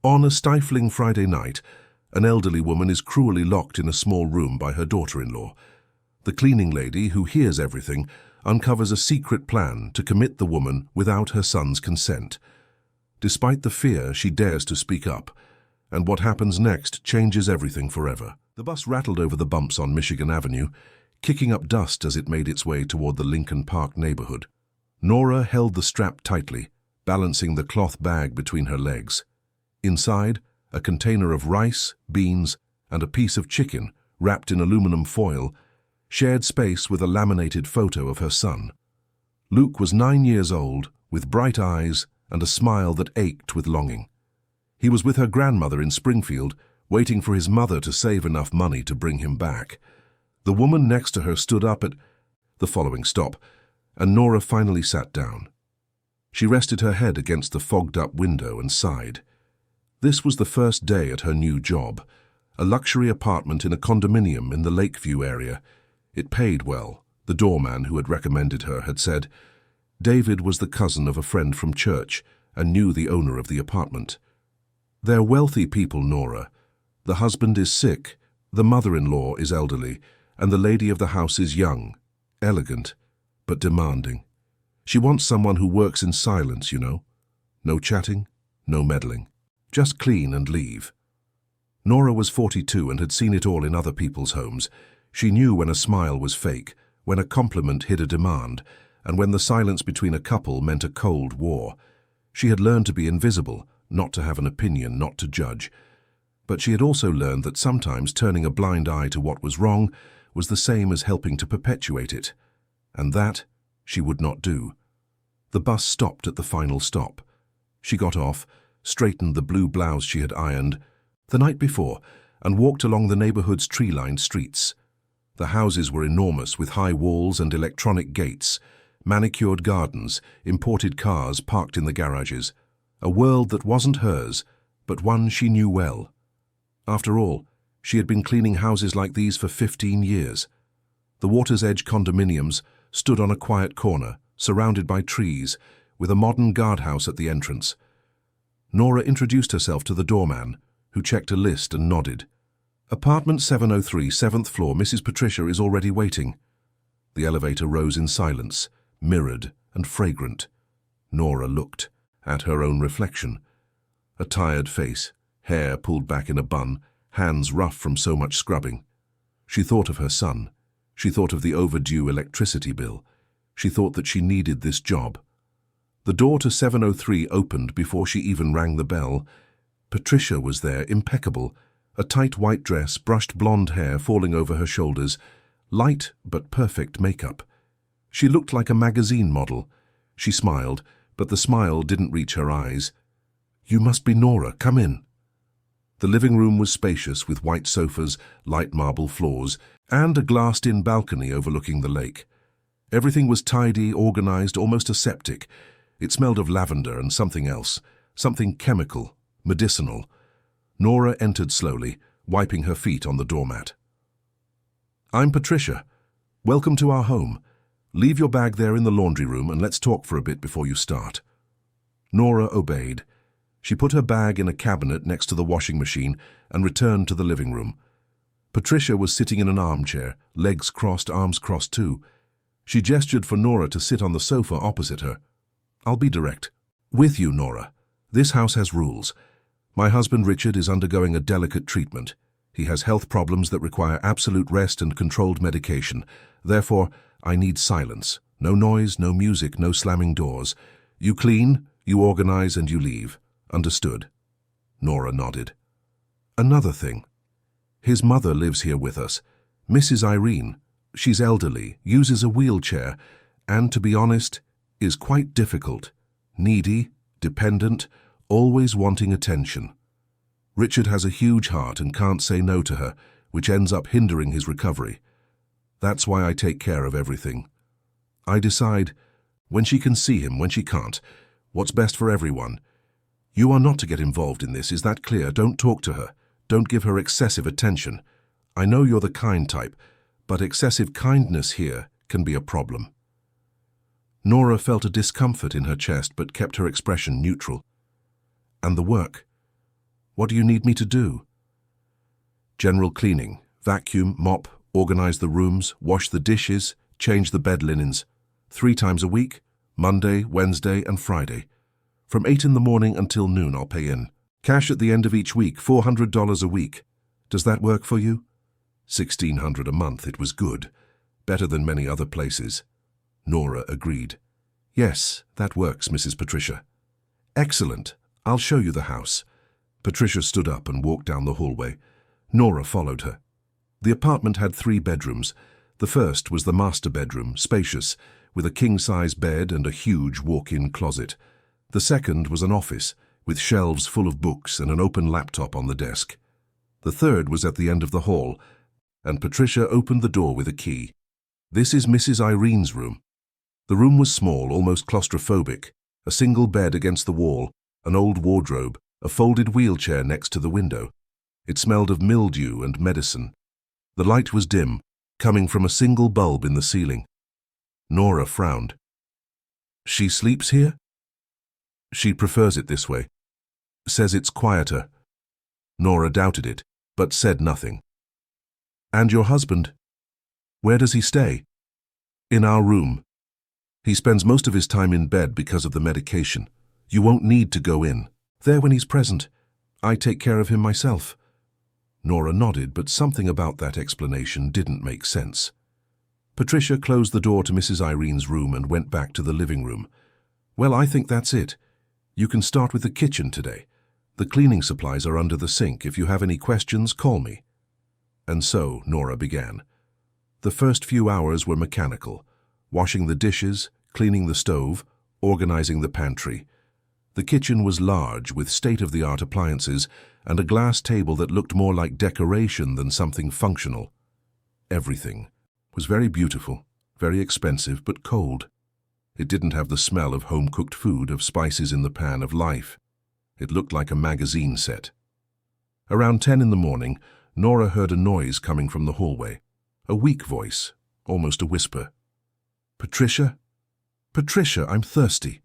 On a stifling Friday night, an elderly woman is cruelly locked in a small room by her daughter-in-law. The cleaning lady, who hears everything, uncovers a secret plan to commit the woman without her son's consent. Despite the fear, she dares to speak up, and what happens next changes everything forever. The bus rattled over the bumps on Michigan Avenue, kicking up dust as it made its way toward the Lincoln Park neighborhood. Nora held the strap tightly, balancing the cloth bag between her legs. Inside, a container of rice, beans, and a piece of chicken, wrapped in aluminum foil, shared space with a laminated photo of her son. Luke was 9 years old, with bright eyes and a smile that ached with longing. He was with her grandmother in Springfield, waiting for his mother to save enough money to bring him back. The woman next to her stood up at the following stop, and Nora finally sat down. She rested her head against the fogged-up window and sighed. This was the first day at her new job, a luxury apartment in a condominium in the Lakeview area. It paid well, the doorman who had recommended her had said. David was the cousin of a friend from church and knew the owner of the apartment. They're wealthy people, Nora. The husband is sick, the mother-in-law is elderly, and the lady of the house is young, elegant, but demanding. She wants someone who works in silence, you know. No chatting, no meddling. Just clean and leave. Nora was 42 and had seen it all in other people's homes. She knew when a smile was fake, when a compliment hid a demand, and when the silence between a couple meant a cold war. She had learned to be invisible, not to have an opinion, not to judge. But she had also learned that sometimes turning a blind eye to what was wrong was the same as helping to perpetuate it. And that she would not do. The bus stopped at the final stop. She got off, straightened the blue blouse she had ironed the night before, and walked along the neighborhood's tree-lined streets. The houses were enormous, with high walls and electronic gates, manicured gardens, imported cars parked in the garages. A world that wasn't hers, but one she knew well. After all, she had been cleaning houses like these for 15 years. The Water's Edge condominiums stood on a quiet corner, surrounded by trees, with a modern guardhouse at the entrance. Nora introduced herself to the doorman, who checked a list and nodded. Apartment 703, 7th floor, Mrs. Patricia is already waiting. The elevator rose in silence, mirrored and fragrant. Nora looked at her own reflection. A tired face, hair pulled back in a bun, hands rough from so much scrubbing. She thought of her son. She thought of the overdue electricity bill. She thought that she needed this job. The door to 703 opened before she even rang the bell. Patricia was there, impeccable, a tight white dress, brushed blonde hair falling over her shoulders, light but perfect makeup. She looked like a magazine model. She smiled, but the smile didn't reach her eyes. "You must be Nora, come in." The living room was spacious, with white sofas, light marble floors, and a glassed-in balcony overlooking the lake. Everything was tidy, organized, almost aseptic. It smelled of lavender and something else, something chemical, medicinal. Nora entered slowly, wiping her feet on the doormat. "I'm Patricia. Welcome to our home. Leave your bag there in the laundry room and let's talk for a bit before you start." Nora obeyed. She put her bag in a cabinet next to the washing machine and returned to the living room. Patricia was sitting in an armchair, legs crossed, arms crossed too. She gestured for Nora to sit on the sofa opposite her. "I'll be direct with you, Nora. This house has rules. My husband Richard is undergoing a delicate treatment. He has health problems that require absolute rest and controlled medication. Therefore, I need silence. No noise, no music, no slamming doors. You clean, you organize, and you leave. Understood?" Nora nodded. "Another thing. His mother lives here with us, Mrs. Irene. She's elderly, uses a wheelchair, and, to be honest, is quite difficult. Needy, dependent, always wanting attention. Richard has a huge heart and can't say no to her, which ends up hindering his recovery. That's why I take care of everything. I decide when she can see him, when she can't, what's best for everyone. You are not to get involved in this, is that clear? Don't talk to her. Don't give her excessive attention. I know you're the kind type, but excessive kindness here can be a problem." Nora felt a discomfort in her chest but kept her expression neutral. "And the work? What do you need me to do? General cleaning, vacuum, mop, organize the rooms, wash the dishes, change the bed linens. 3 times a week, Monday, Wednesday, and Friday. From 8 in the morning until noon I'll pay in. Cash at the end of each week, $400 a week. Does that work for you? $1,600 a month, it was good. Better than many other places. Nora agreed. Yes, that works, Mrs. Patricia. Excellent. I'll show you the house. Patricia stood up and walked down the hallway. Nora followed her. The apartment had 3 bedrooms. The first was the master bedroom, spacious, with a king-size bed and a huge walk-in closet. The second was an office, with shelves full of books and an open laptop on the desk. The third was at the end of the hall, and Patricia opened the door with a key. This is Mrs. Irene's room. The room was small, almost claustrophobic. A single bed against the wall, an old wardrobe, a folded wheelchair next to the window. It smelled of mildew and medicine. The light was dim, coming from a single bulb in the ceiling. Nora frowned. She sleeps here? She prefers it this way. Says it's quieter. Nora doubted it, but said nothing. And your husband? Where does he stay? In our room. He spends most of his time in bed because of the medication. You won't need to go in. There when he's present. I take care of him myself. Nora nodded, but something about that explanation didn't make sense. Patricia closed the door to Mrs. Irene's room and went back to the living room. Well, I think that's it. You can start with the kitchen today. The cleaning supplies are under the sink. If you have any questions, call me. And so Nora began. The first few hours were mechanical, washing the dishes, cleaning the stove, organizing the pantry. The kitchen was large, with state-of-the-art appliances and a glass table that looked more like decoration than something functional. Everything was very beautiful, very expensive, but cold. It didn't have the smell of home-cooked food, of spices in the pan, of life. It looked like a magazine set. Around 10 in the morning, Nora heard a noise coming from the hallway. A weak voice, almost a whisper. Patricia? Patricia, I'm thirsty.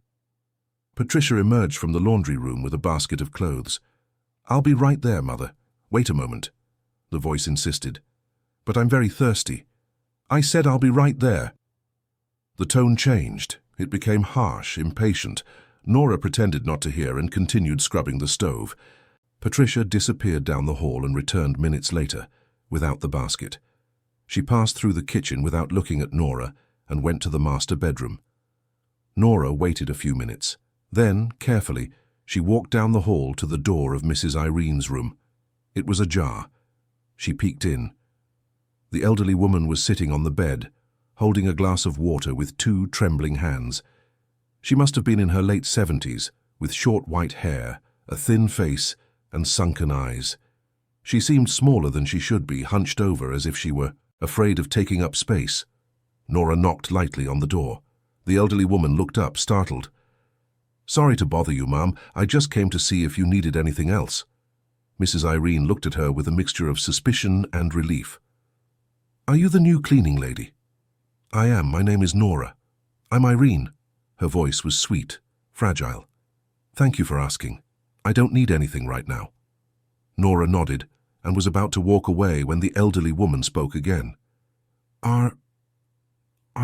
Patricia emerged from the laundry room with a basket of clothes. I'll be right there, Mother. Wait a moment, the voice insisted. But I'm very thirsty. I said I'll be right there. The tone changed. It became harsh, impatient. Nora pretended not to hear and continued scrubbing the stove. Patricia disappeared down the hall and returned minutes later, without the basket. She passed through the kitchen without looking at Nora and went to the master bedroom. Nora waited a few minutes. Then, carefully, she walked down the hall to the door of Mrs. Irene's room. It was ajar. She peeked in. The elderly woman was sitting on the bed, holding a glass of water with 2 trembling hands. She must have been in her late 70s, with short white hair, a thin face, and sunken eyes. She seemed smaller than she should be, hunched over as if she were afraid of taking up space. Nora knocked lightly on the door. The elderly woman looked up, startled. Sorry to bother you, Ma'am. I just came to see if you needed anything else. Mrs. Irene looked at her with a mixture of suspicion and relief. Are you the new cleaning lady? I am. My name is Nora. I'm Irene. Her voice was sweet, fragile. Thank you for asking. I don't need anything right now. Nora nodded and was about to walk away when the elderly woman spoke again. Are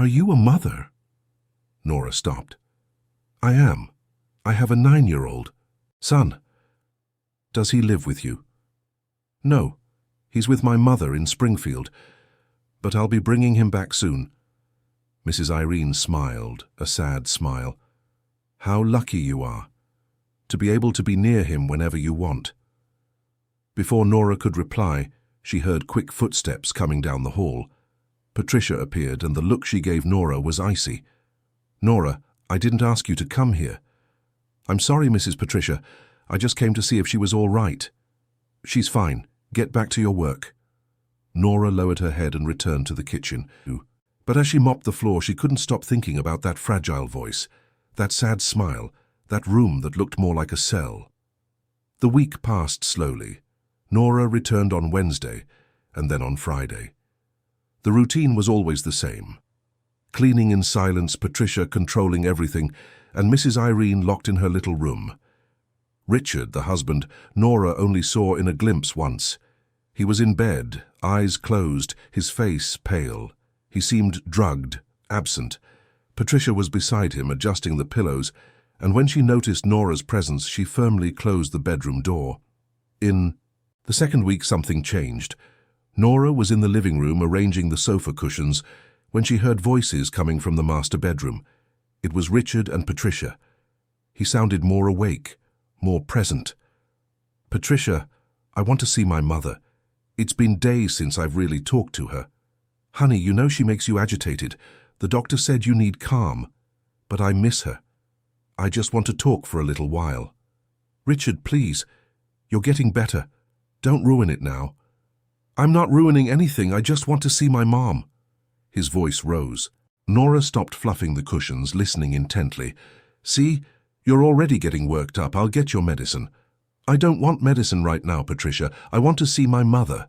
you a mother? Nora stopped. I am. I have a 9-year-old son. Does he live with you? No. He's with my mother in Springfield, but I'll be bringing him back soon. Mrs. Irene smiled, a sad smile. How lucky you are, to be able to be near him whenever you want. Before Nora could reply, she heard quick footsteps coming down the hall. Patricia appeared, and the look she gave Nora was icy. Nora, I didn't ask you to come here. I'm sorry, Mrs. Patricia. I just came to see if she was all right. She's fine. Get back to your work. Nora lowered her head and returned to the kitchen. But as she mopped the floor, she couldn't stop thinking about that fragile voice, that sad smile, that room that looked more like a cell. The week passed slowly. Nora returned on Wednesday, and then on Friday. The routine was always the same. Cleaning in silence, Patricia controlling everything, and Mrs. Irene locked in her little room. Richard, the husband, Nora only saw in a glimpse once. He was in bed, eyes closed, his face pale. He seemed drugged, absent. Patricia was beside him, adjusting the pillows, and when she noticed Nora's presence, she firmly closed the bedroom door. In the second week, something changed. Nora was in the living room arranging the sofa cushions when she heard voices coming from the master bedroom. It was Richard and Patricia. He sounded more awake, more present. "Patricia, I want to see my mother. It's been days since I've really talked to her. Honey, you know she makes you agitated. The doctor said you need calm, but I miss her. I just want to talk for a little while. Richard, please, you're getting better. Don't ruin it now." "I'm not ruining anything, I just want to see my mom." His voice rose. Nora stopped fluffing the cushions, listening intently. "See, you're already getting worked up. I'll get your medicine." "I don't want medicine right now, Patricia. I want to see my mother."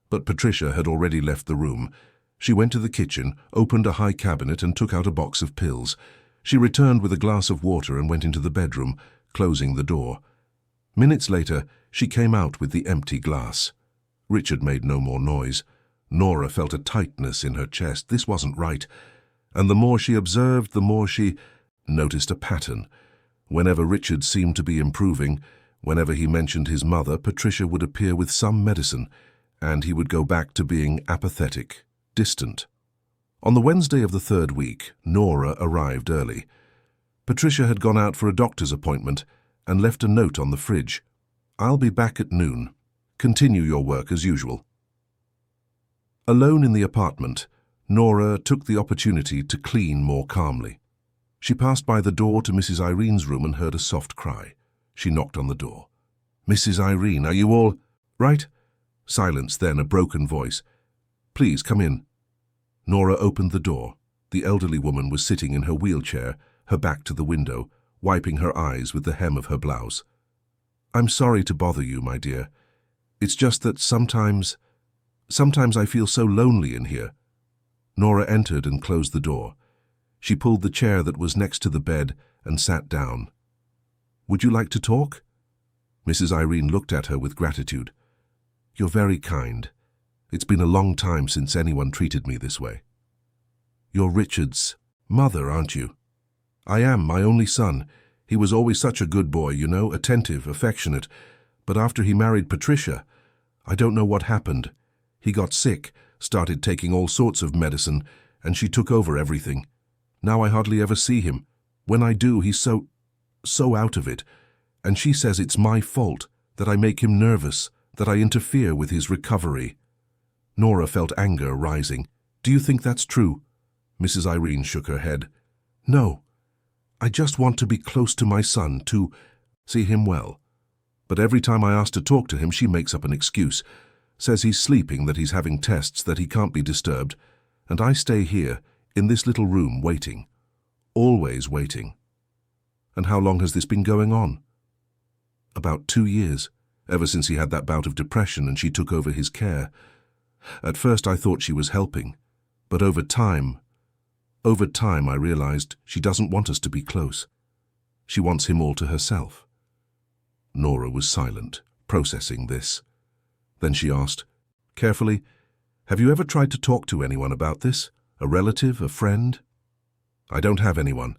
But Patricia had already left the room. She went to the kitchen, opened a high cabinet and took out a box of pills. She returned with a glass of water and went into the bedroom, closing the door. Minutes later, she came out with the empty glass. Richard made no more noise. Nora felt a tightness in her chest. This wasn't right. And the more she observed, the more she noticed a pattern. Whenever Richard seemed to be improving, whenever he mentioned his mother, Patricia would appear with some medicine, and he would go back to being apathetic, distant. On the Wednesday of the third week, Nora arrived early. Patricia had gone out for a doctor's appointment and left a note on the fridge. "I'll be back at noon. Continue your work as usual." Alone in the apartment, Nora took the opportunity to clean more calmly. She passed by the door to Mrs. Irene's room and heard a soft cry. She knocked on the door. "Mrs. Irene, are you all right?" Silence, then a broken voice. "Please, come in." Nora opened the door. The elderly woman was sitting in her wheelchair, her back to the window, wiping her eyes with the hem of her blouse. "I'm sorry to bother you, my dear. It's just that sometimes I feel so lonely in here." Nora entered and closed the door. She pulled the chair that was next to the bed and sat down. "Would you like to talk?" Mrs. Irene looked at her with gratitude. "You're very kind. It's been a long time since anyone treated me this way." "You're Richard's mother, aren't you?" "I am, my only son. He was always such a good boy, you know, attentive, affectionate. But after he married Patricia, I don't know what happened. He got sick, started taking all sorts of medicine, and she took over everything. Now I hardly ever see him. When I do, he's so out of it. And she says it's my fault, that I make him nervous, that I interfere with his recovery." Nora felt anger rising. "Do you think that's true?" Mrs. Irene shook her head. "No. I just want to be close to my son, to see him well. But every time I ask to talk to him, she makes up an excuse. Says he's sleeping, that he's having tests, that he can't be disturbed. And I stay here, in this little room, waiting. Always waiting." "And how long has this been going on?" "About 2 years, ever since he had that bout of depression and she took over his care. At first I thought she was helping, but over time I realized she doesn't want us to be close. She wants him all to herself." Nora was silent, processing this. Then she asked, carefully, "Have you ever tried to talk to anyone about this? A relative, a friend?" "I don't have anyone.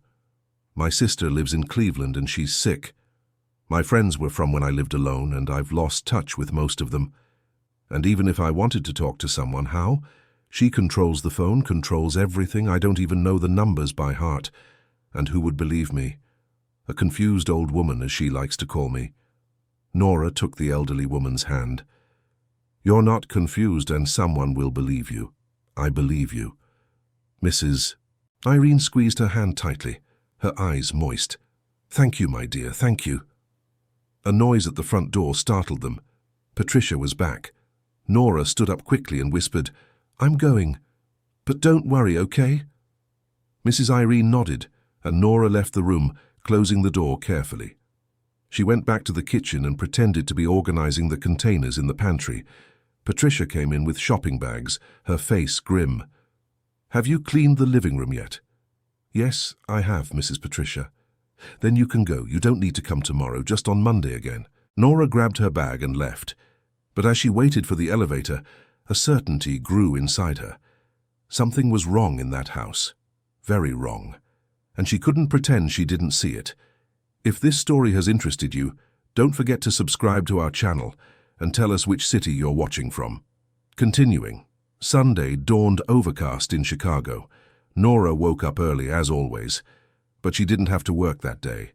My sister lives in Cleveland and she's sick. My friends were from when I lived alone, and I've lost touch with most of them. And even if I wanted to talk to someone, how? She controls the phone, controls everything. I don't even know the numbers by heart. And who would believe me? A confused old woman, as she likes to call me." Nora took the elderly woman's hand. "You're not confused, and someone will believe you. I believe you." Mrs. Irene squeezed her hand tightly, her eyes moist. "Thank you, my dear, thank you." A noise at the front door startled them. Patricia was back. Nora stood up quickly and whispered, "I'm going. But don't worry, okay?" Mrs. Irene nodded, and Nora left the room, closing the door carefully. She went back to the kitchen and pretended to be organizing the containers in the pantry. Patricia came in with shopping bags, her face grim. "Have you cleaned the living room yet?" "Yes, I have, Mrs. Patricia." Then you can go. You don't need to come tomorrow, just on Monday again. Nora grabbed her bag and left. But as she waited for the elevator, a certainty grew inside her. Something was wrong in that house. Very wrong. And she couldn't pretend she didn't see it. If this story has interested you, don't forget to subscribe to our channel and tell us which city you're watching from. Continuing. Sunday dawned overcast in Chicago. Nora woke up early, as always, but she didn't have to work that day.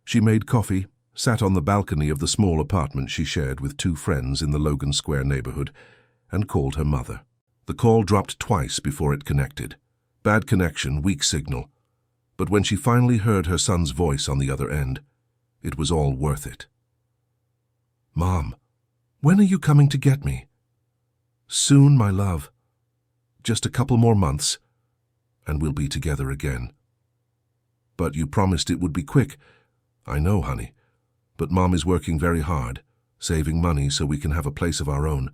She made coffee, sat on the balcony of the small apartment she shared with two friends in the Logan Square neighborhood, and called her mother. The call dropped twice before it connected. Bad connection, weak signal. But when she finally heard her son's voice on the other end, it was all worth it. "Mom, when are you coming to get me?" "Soon, my love. Just a couple more months, and we'll be together again." "But you promised it would be quick." "I know, honey. But Mom is working very hard, saving money so we can have a place of our own.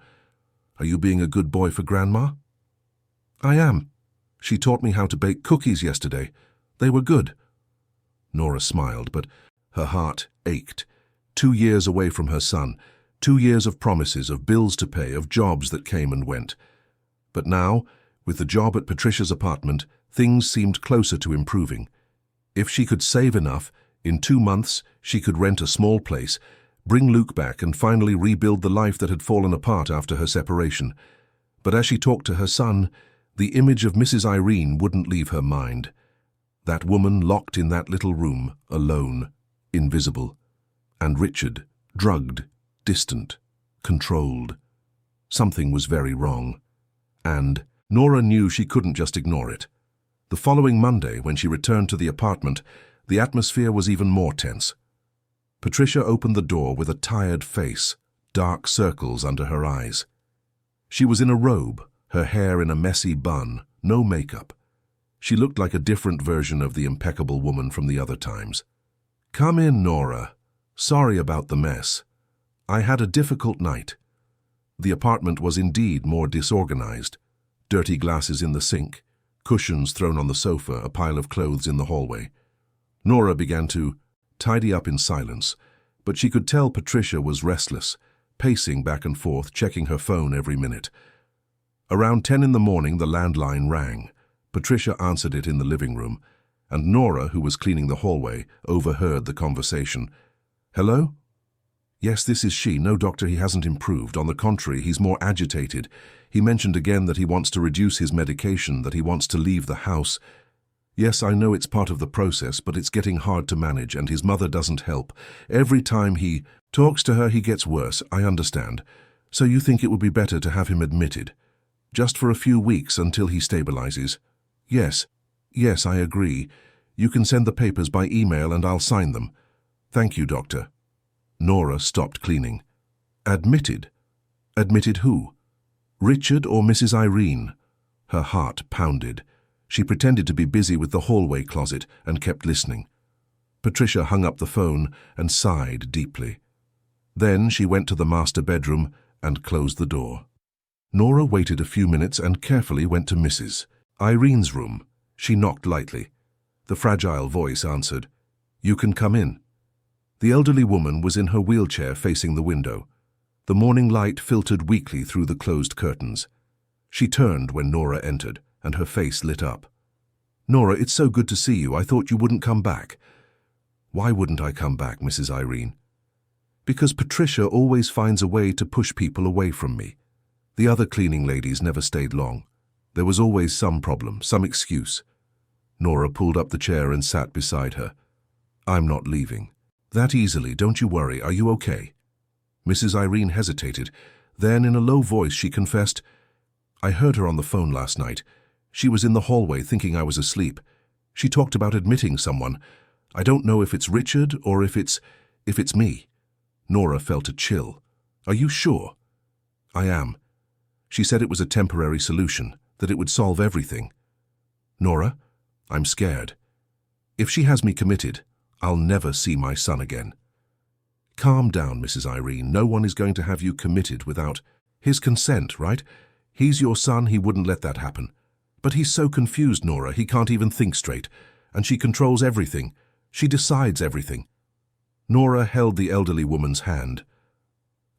Are you being a good boy for Grandma?" "I am. She taught me how to bake cookies yesterday. They were good." Nora smiled, but her heart ached. 2 years away from her son, 2 years of promises, of bills to pay, of jobs that came and went. But now, with the job at Patricia's apartment, things seemed closer to improving. If she could save enough, in 2 months she could rent a small place, bring Luke back, and finally rebuild the life that had fallen apart after her separation. But as she talked to her son, the image of Mrs. Irene wouldn't leave her mind. That woman locked in that little room, alone, invisible. And Richard, drugged, distant, controlled. Something was very wrong. And Nora knew she couldn't just ignore it. The following Monday, when she returned to the apartment, the atmosphere was even more tense. Patricia opened the door with a tired face, dark circles under her eyes. She was in a robe, her hair in a messy bun, no makeup. She looked like a different version of the impeccable woman from the other times. "Come in, Nora. Sorry about the mess. I had a difficult night." The apartment was indeed more disorganized. Dirty glasses in the sink, cushions thrown on the sofa, a pile of clothes in the hallway. Nora began to tidy up in silence, but she could tell Patricia was restless, pacing back and forth, checking her phone every minute. Around 10 in the morning, the landline rang. Patricia answered it in the living room, and Nora, who was cleaning the hallway, overheard the conversation. "Hello?" "Yes, this is she. No, doctor, he hasn't improved. On the contrary, he's more agitated. He mentioned again that he wants to reduce his medication, that he wants to leave the house. Yes, I know it's part of the process, but it's getting hard to manage, and his mother doesn't help. Every time he talks to her, he gets worse. I understand. So you think it would be better to have him admitted? Just for a few weeks until he stabilizes?" "Yes. Yes, I agree. You can send the papers by email and I'll sign them." "Thank you, doctor." Nora stopped cleaning. "Admitted? Admitted who? Richard or Mrs. Irene?" Her heart pounded. She pretended to be busy with the hallway closet and kept listening. Patricia hung up the phone and sighed deeply. Then she went to the master bedroom and closed the door. Nora waited a few minutes and carefully went to Mrs. Irene's room. She knocked lightly. The fragile voice answered, "You can come in." The elderly woman was in her wheelchair facing the window. The morning light filtered weakly through the closed curtains. She turned when Nora entered, and her face lit up. "Nora, it's so good to see you. I thought you wouldn't come back." "Why wouldn't I come back, Mrs. Irene?" "Because Patricia always finds a way to push people away from me. The other cleaning ladies never stayed long. There was always some problem, some excuse." Nora pulled up the chair and sat beside her. "I'm not leaving. That easily, don't you worry. Are you okay?" Mrs. Irene hesitated. Then, in a low voice, she confessed, "I heard her on the phone last night. She was in the hallway thinking I was asleep. She talked about admitting someone. I don't know if it's Richard or if it's me." Nora felt a chill. "Are you sure?" "I am. She said it was a temporary solution, that it would solve everything." "Nora, I'm scared. If she has me committed, I'll never see my son again." "Calm down, Mrs. Irene. No one is going to have you committed without his consent, right? He's your son. He wouldn't let that happen. But he's so confused, Nora. He can't even think straight. And she controls everything. She decides everything. Nora held the elderly woman's hand.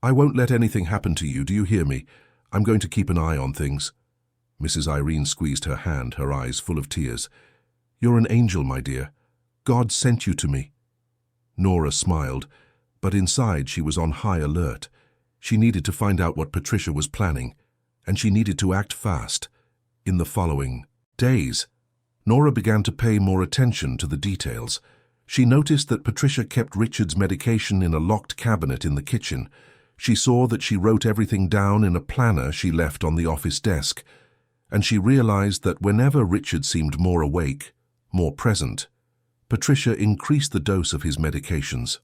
I won't let anything happen to you, do you hear me? I'm going to keep an eye on things. Mrs. Irene squeezed her hand, her eyes full of tears. You're an angel, my dear. God sent you to me. Nora smiled, but inside she was on high alert. She needed to find out what Patricia was planning, and she needed to act fast. In the following days, Nora began to pay more attention to the details. She noticed that Patricia kept Richard's medication in a locked cabinet in the kitchen. She saw that she wrote everything down in a planner she left on the office desk, and she realized that whenever Richard seemed more awake, more present, Patricia increased the dose of his medications.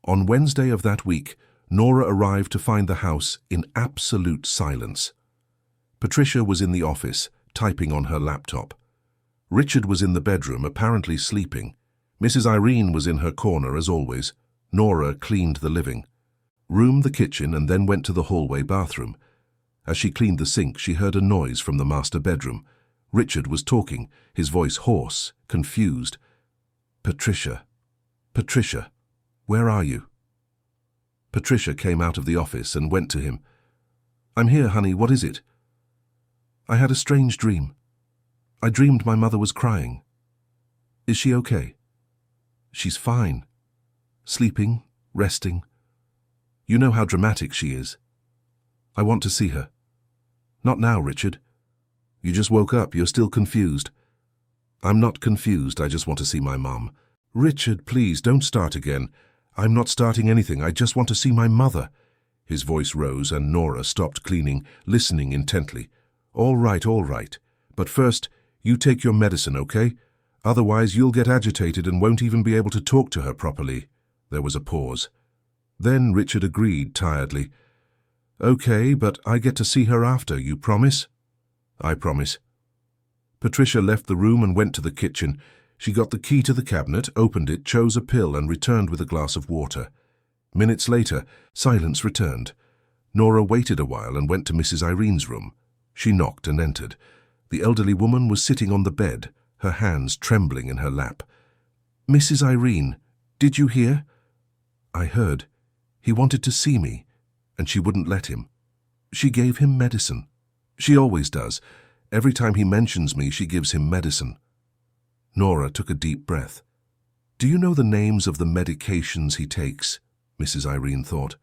On Wednesday of that week, Nora arrived to find the house in absolute silence. Patricia was in the office, typing on her laptop. Richard was in the bedroom, apparently sleeping. Mrs. Irene was in her corner, as always. Nora cleaned the living room, the kitchen, and then went to the hallway bathroom. As she cleaned the sink, she heard a noise from the master bedroom. Richard was talking, his voice hoarse, confused. Patricia, Patricia, where are you? Patricia came out of the office and went to him. I'm here, honey, what is it? I had a strange dream. I dreamed my mother was crying. Is she okay? She's fine. Sleeping, resting. You know how dramatic she is. I want to see her. Not now, Richard. You just woke up, you're still confused. I'm not confused, I just want to see my mom. Richard, please, don't start again. I'm not starting anything, I just want to see my mother. His voice rose and Nora stopped cleaning, listening intently. All right, but first, you take your medicine, okay? Otherwise you'll get agitated and won't even be able to talk to her properly. There was a pause. Then Richard agreed tiredly. Okay, but I get to see her after, you promise? I promise. Patricia left the room and went to the kitchen. She got the key to the cabinet, opened it, chose a pill and returned with a glass of water. Minutes later, silence returned. Nora waited a while and went to Mrs. Irene's room. She knocked and entered. The elderly woman was sitting on the bed, her hands trembling in her lap. Mrs. Irene, did you hear? I heard. He wanted to see me, and she wouldn't let him. She gave him medicine. She always does. Every time he mentions me, she gives him medicine. Nora took a deep breath. Do you know the names of the medications he takes? Mrs. Irene thought.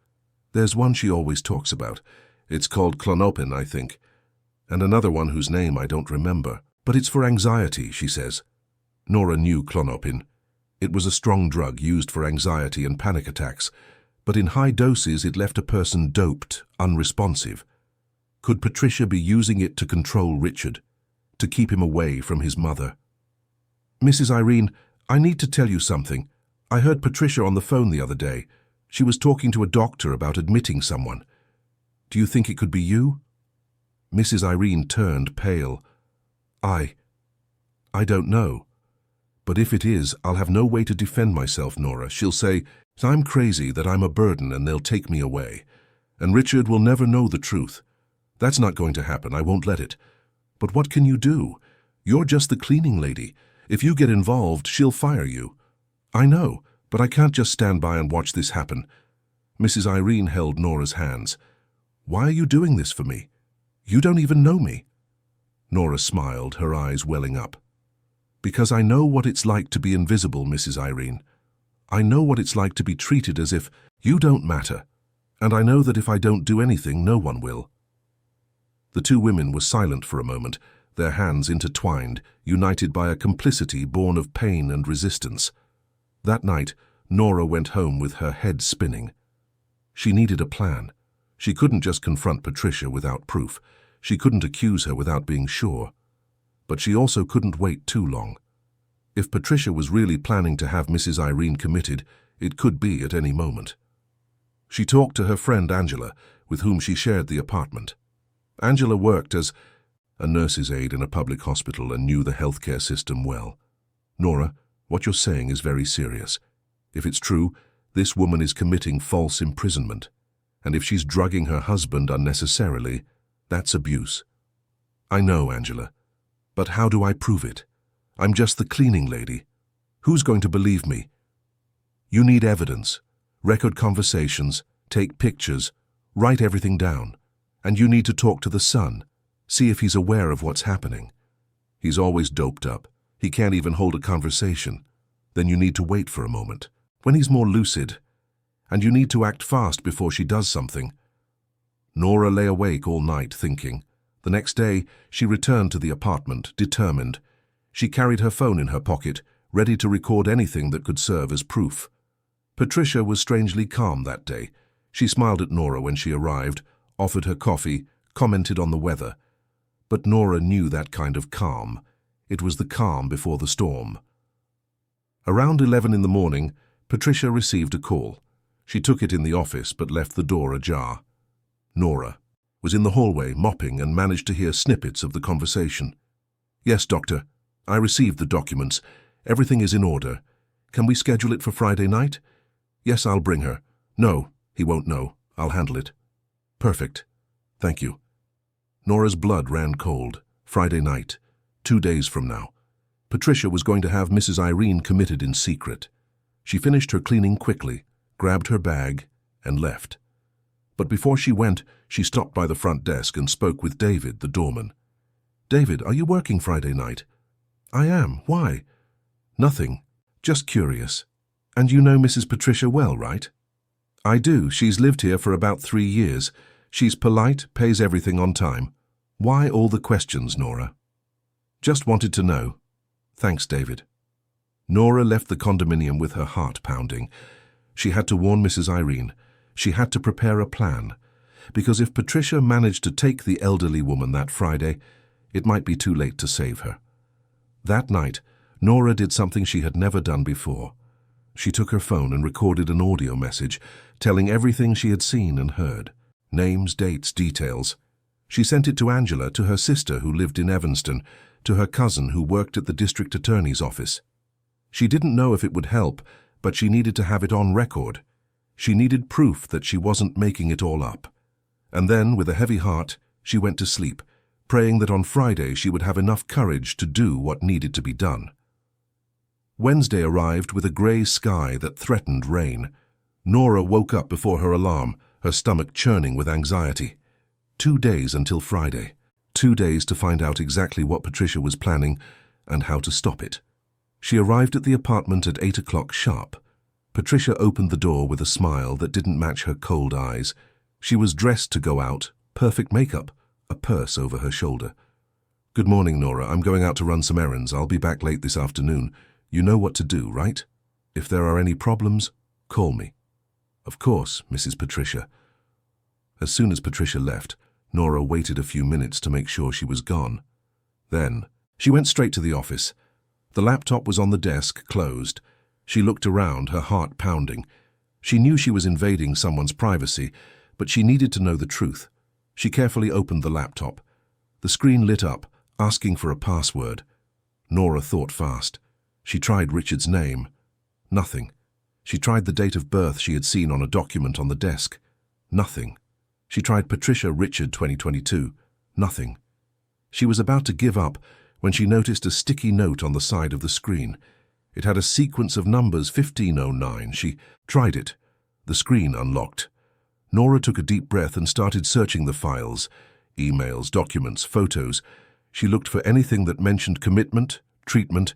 There's one she always talks about. It's called Klonopin, I think. And another one whose name I don't remember. But it's for anxiety, she says. Nora knew Klonopin. It was a strong drug used for anxiety and panic attacks, but in high doses it left a person doped, unresponsive. Could Patricia be using it to control Richard, to keep him away from his mother? Mrs. Irene, I need to tell you something. I heard Patricia on the phone the other day. She was talking to a doctor about admitting someone. Do you think it could be you? Mrs. Irene turned pale. I don't know. But if it is, I'll have no way to defend myself, Nora. She'll say, I'm crazy, that I'm a burden and they'll take me away. And Richard will never know the truth. That's not going to happen, I won't let it. But what can you do? You're just the cleaning lady. If you get involved, she'll fire you. I know, but I can't just stand by and watch this happen. Mrs. Irene held Nora's hands. Why are you doing this for me? You don't even know me. Nora smiled, her eyes welling up. Because I know what it's like to be invisible, Mrs. Irene. I know what it's like to be treated as if you don't matter. And I know that if I don't do anything, no one will. The two women were silent for a moment, their hands intertwined, united by a complicity born of pain and resistance. That night, Nora went home with her head spinning. She needed a plan. She couldn't just confront Patricia without proof. She couldn't accuse her without being sure. But she also couldn't wait too long. If Patricia was really planning to have Mrs. Irene committed, it could be at any moment. She talked to her friend Angela, with whom she shared the apartment. Angela worked as a nurse's aide in a public hospital and knew the healthcare system well. Nora, what you're saying is very serious. If it's true, this woman is committing false imprisonment. And if she's drugging her husband unnecessarily, that's abuse. I know, Angela. But how do I prove it? I'm just the cleaning lady. Who's going to believe me? You need evidence. Record conversations, take pictures, write everything down. And you need to talk to the son, see if he's aware of what's happening. He's always doped up. He can't even hold a conversation. Then you need to wait for a moment. When he's more lucid, and you need to act fast before she does something. Nora lay awake all night thinking. The next day, she returned to the apartment, determined. She carried her phone in her pocket, ready to record anything that could serve as proof. Patricia was strangely calm that day. She smiled at Nora when she arrived, offered her coffee, commented on the weather. But Nora knew that kind of calm. It was the calm before the storm. Around 11 in the morning, Patricia received a call. She took it in the office but left the door ajar. Nora was in the hallway mopping and managed to hear snippets of the conversation. "Yes, doctor. I received the documents. Everything is in order. Can we schedule it for Friday night?" "Yes, I'll bring her." "No, he won't know. I'll handle it." "Perfect. Thank you." Nora's blood ran cold. Friday night, 2 days from now. Patricia was going to have Mrs. Irene committed in secret. She finished her cleaning quickly, grabbed her bag, and left. But before she went, she stopped by the front desk and spoke with David, the doorman. "David, are you working Friday night?" "I am. Why?" "Nothing. Just curious. And you know Mrs. Patricia well, right?" "I do. She's lived here for about 3 years. She's polite, pays everything on time." "Why all the questions, Nora?" "Just wanted to know." "Thanks, David." Nora left the condominium with her heart pounding. She had to warn Mrs. Irene. She had to prepare a plan. Because if Patricia managed to take the elderly woman that Friday, it might be too late to save her. That night, Nora did something she had never done before. She took her phone and recorded an audio message, telling everything she had seen and heard. Names, dates, details. She sent it to Angela, to her sister who lived in Evanston, to her cousin who worked at the district attorney's office. She didn't know if it would help, but she needed to have it on record. She needed proof that she wasn't making it all up. And then, with a heavy heart, she went to sleep, praying that on Friday she would have enough courage to do what needed to be done. Wednesday arrived with a grey sky that threatened rain. Nora woke up before her alarm, her stomach churning with anxiety. 2 days until Friday. 2 days to find out exactly what Patricia was planning and how to stop it. She arrived at the apartment at 8 o'clock sharp. Patricia opened the door with a smile that didn't match her cold eyes. She was dressed to go out, perfect makeup, a purse over her shoulder. "Good morning, Nora. I'm going out to run some errands. I'll be back late this afternoon. You know what to do, right? If there are any problems, call me." "Of course, Mrs. Patricia." As soon as Patricia left, Nora waited a few minutes to make sure she was gone. Then, she went straight to the office. The laptop was on the desk, closed. She looked around, her heart pounding. She knew she was invading someone's privacy, but she needed to know the truth. She carefully opened the laptop. The screen lit up, asking for a password. Nora thought fast. She tried Richard's name. Nothing. She tried the date of birth she had seen on a document on the desk. Nothing. She tried Patricia Richard 2022. Nothing. She was about to give up when she noticed a sticky note on the side of the screen. It had a sequence of numbers 1509. She tried it. The screen unlocked. Nora took a deep breath and started searching the files. Emails, documents, photos. She looked for anything that mentioned commitment, treatment,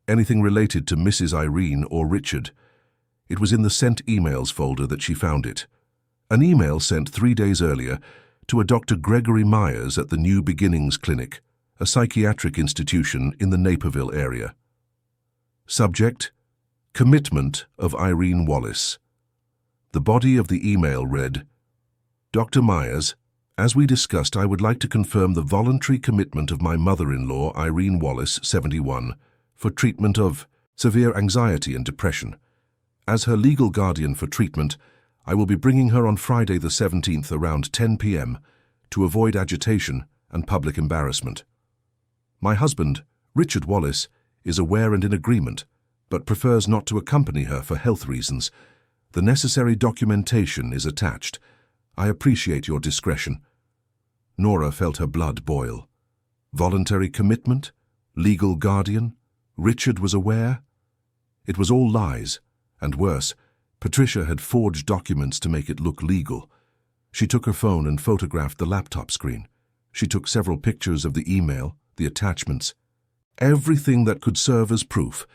anything related to Mrs. Irene or Richard. It was in the sent emails folder that she found it. An email sent 3 days earlier to a Dr. Gregory Myers at the New Beginnings Clinic, a psychiatric institution in the Naperville area. Subject: Commitment of Irene Wallace. The body of the email read, "Dr. Myers, as we discussed, I would like to confirm the voluntary commitment of my mother-in-law, Irene Wallace, 71, for treatment of severe anxiety and depression. As her legal guardian for treatment, I will be bringing her on Friday the 17th around 10 p.m. to avoid agitation and public embarrassment. My husband, Richard Wallace, is aware and in agreement, but prefers not to accompany her for health reasons. The necessary documentation is attached. I appreciate your discretion." Nora felt her blood boil. Voluntary commitment? Legal guardian? Richard was aware? It was all lies, and worse, Patricia had forged documents to make it look legal. She took her phone and photographed the laptop screen. She took several pictures of the email, the attachments, everything that could serve as proof.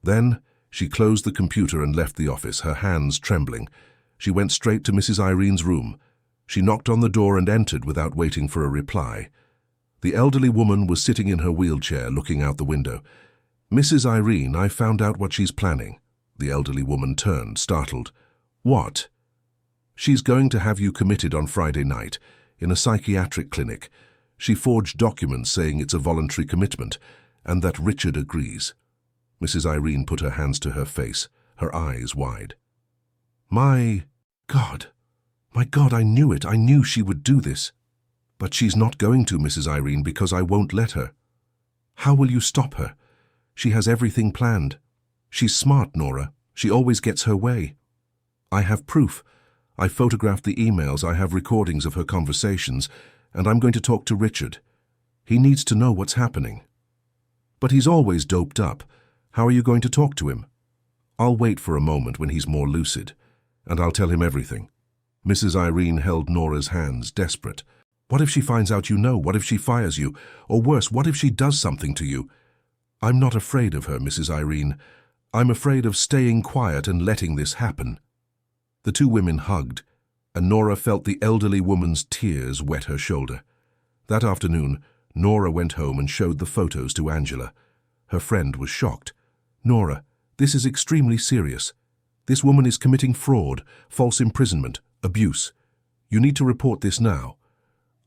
Then she closed the computer and left the office, her hands trembling. She went straight to Mrs. Irene's room. She knocked on the door and entered without waiting for a reply. The elderly woman was sitting in her wheelchair, looking out the window. "Mrs. Irene, I found out what she's planning." The elderly woman turned, startled. "What?" "She's going to have you committed on Friday night, in a psychiatric clinic. She forged documents saying it's a voluntary commitment, and that Richard agrees." Mrs. Irene put her hands to her face, her eyes wide. My God, I knew it. I knew she would do this. But she's not going to, Mrs. Irene, because I won't let her. How will you stop her? She has everything planned. She's smart, Nora. She always gets her way. I have proof. I photographed the emails, I have recordings of her conversations, and I'm going to talk to Richard. He needs to know what's happening. But he's always doped up. How are you going to talk to him? I'll wait for a moment when he's more lucid, and I'll tell him everything. Mrs. Irene held Nora's hands, desperate. What if she finds out you know? What if she fires you? Or worse, what if she does something to you? I'm not afraid of her, Mrs. Irene. I'm afraid of staying quiet and letting this happen. The two women hugged, and Nora felt the elderly woman's tears wet her shoulder. That afternoon, Nora went home and showed the photos to Angela. Her friend was shocked. "Nora, this is extremely serious. This woman is committing fraud, false imprisonment, abuse. You need to report this now."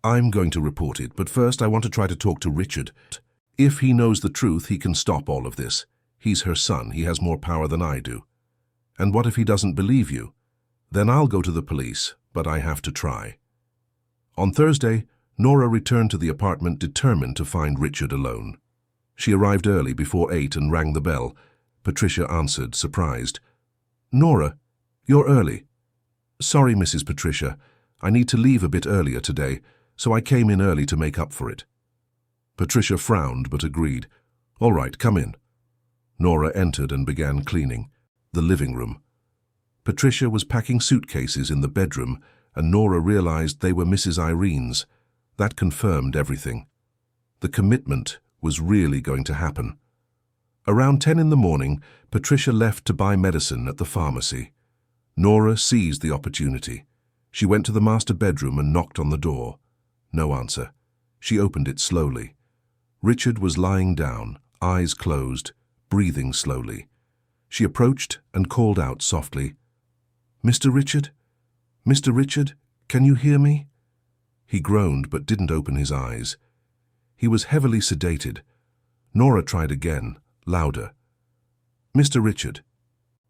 "I'm going to report it, but first I want to try to talk to Richard. If he knows the truth, he can stop all of this. He's her son. He has more power than I do." "And what if he doesn't believe you?" "Then I'll go to the police, but I have to try." On Thursday, Nora returned to the apartment determined to find Richard alone. She arrived early, before 8, and rang the bell. Patricia answered, surprised. "Nora, you're early." "Sorry, Mrs. Patricia. I need to leave a bit earlier today, so I came in early to make up for it." Patricia frowned but agreed. "All right, come in." Nora entered and began cleaning. The living room. Patricia was packing suitcases in the bedroom, and Nora realized they were Mrs. Irene's. That confirmed everything. The commitment was really going to happen. Around 10 in the morning, Patricia left to buy medicine at the pharmacy. Nora seized the opportunity. She went to the master bedroom and knocked on the door. No answer. She opened it slowly. Richard was lying down, eyes closed, breathing slowly. She approached and called out softly, "Mr. Richard? Mr. Richard, can you hear me?" He groaned but didn't open his eyes. He was heavily sedated. Nora tried again, louder. "Mr. Richard,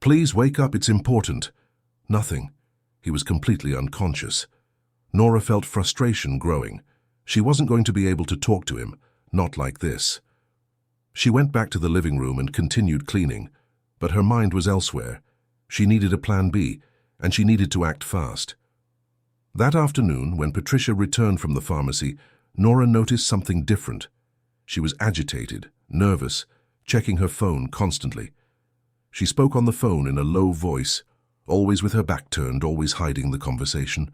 please wake up, it's important." Nothing. He was completely unconscious. Nora felt frustration growing. She wasn't going to be able to talk to him, not like this. She went back to the living room and continued cleaning, but her mind was elsewhere. She needed a plan B, and she needed to act fast. That afternoon, when Patricia returned from the pharmacy, Nora noticed something different. She was agitated, nervous, checking her phone constantly. She spoke on the phone in a low voice, always with her back turned, always hiding the conversation.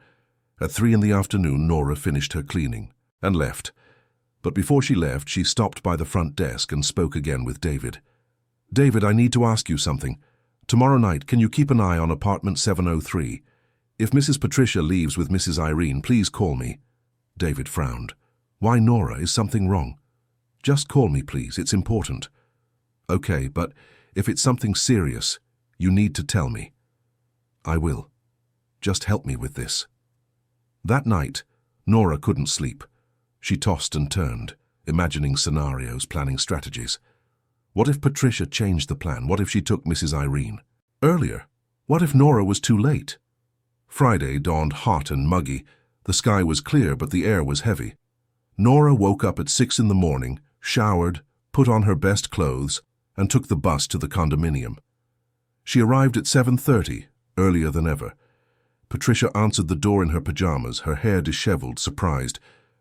At 3 in the afternoon, Nora finished her cleaning and left. But before she left, she stopped by the front desk and spoke again with David. "David, I need to ask you something. Tomorrow night, can you keep an eye on apartment 703? If Mrs. Patricia leaves with Mrs. Irene, please call me." David frowned. "Why, Nora, is something wrong?" "Just call me, please. It's important." "Okay, but if it's something serious, you need to tell me." "I will. Just help me with this." That night, Nora couldn't sleep. She tossed and turned, imagining scenarios, planning strategies. What if Patricia changed the plan? What if she took Mrs. Irene earlier? What if Nora was too late? Friday dawned hot and muggy. The sky was clear, but the air was heavy. Nora woke up at 6 in the morning, showered, put on her best clothes, and took the bus to the condominium. She arrived at 7:30, earlier than ever. Patricia answered the door in her pajamas, her hair disheveled, surprised.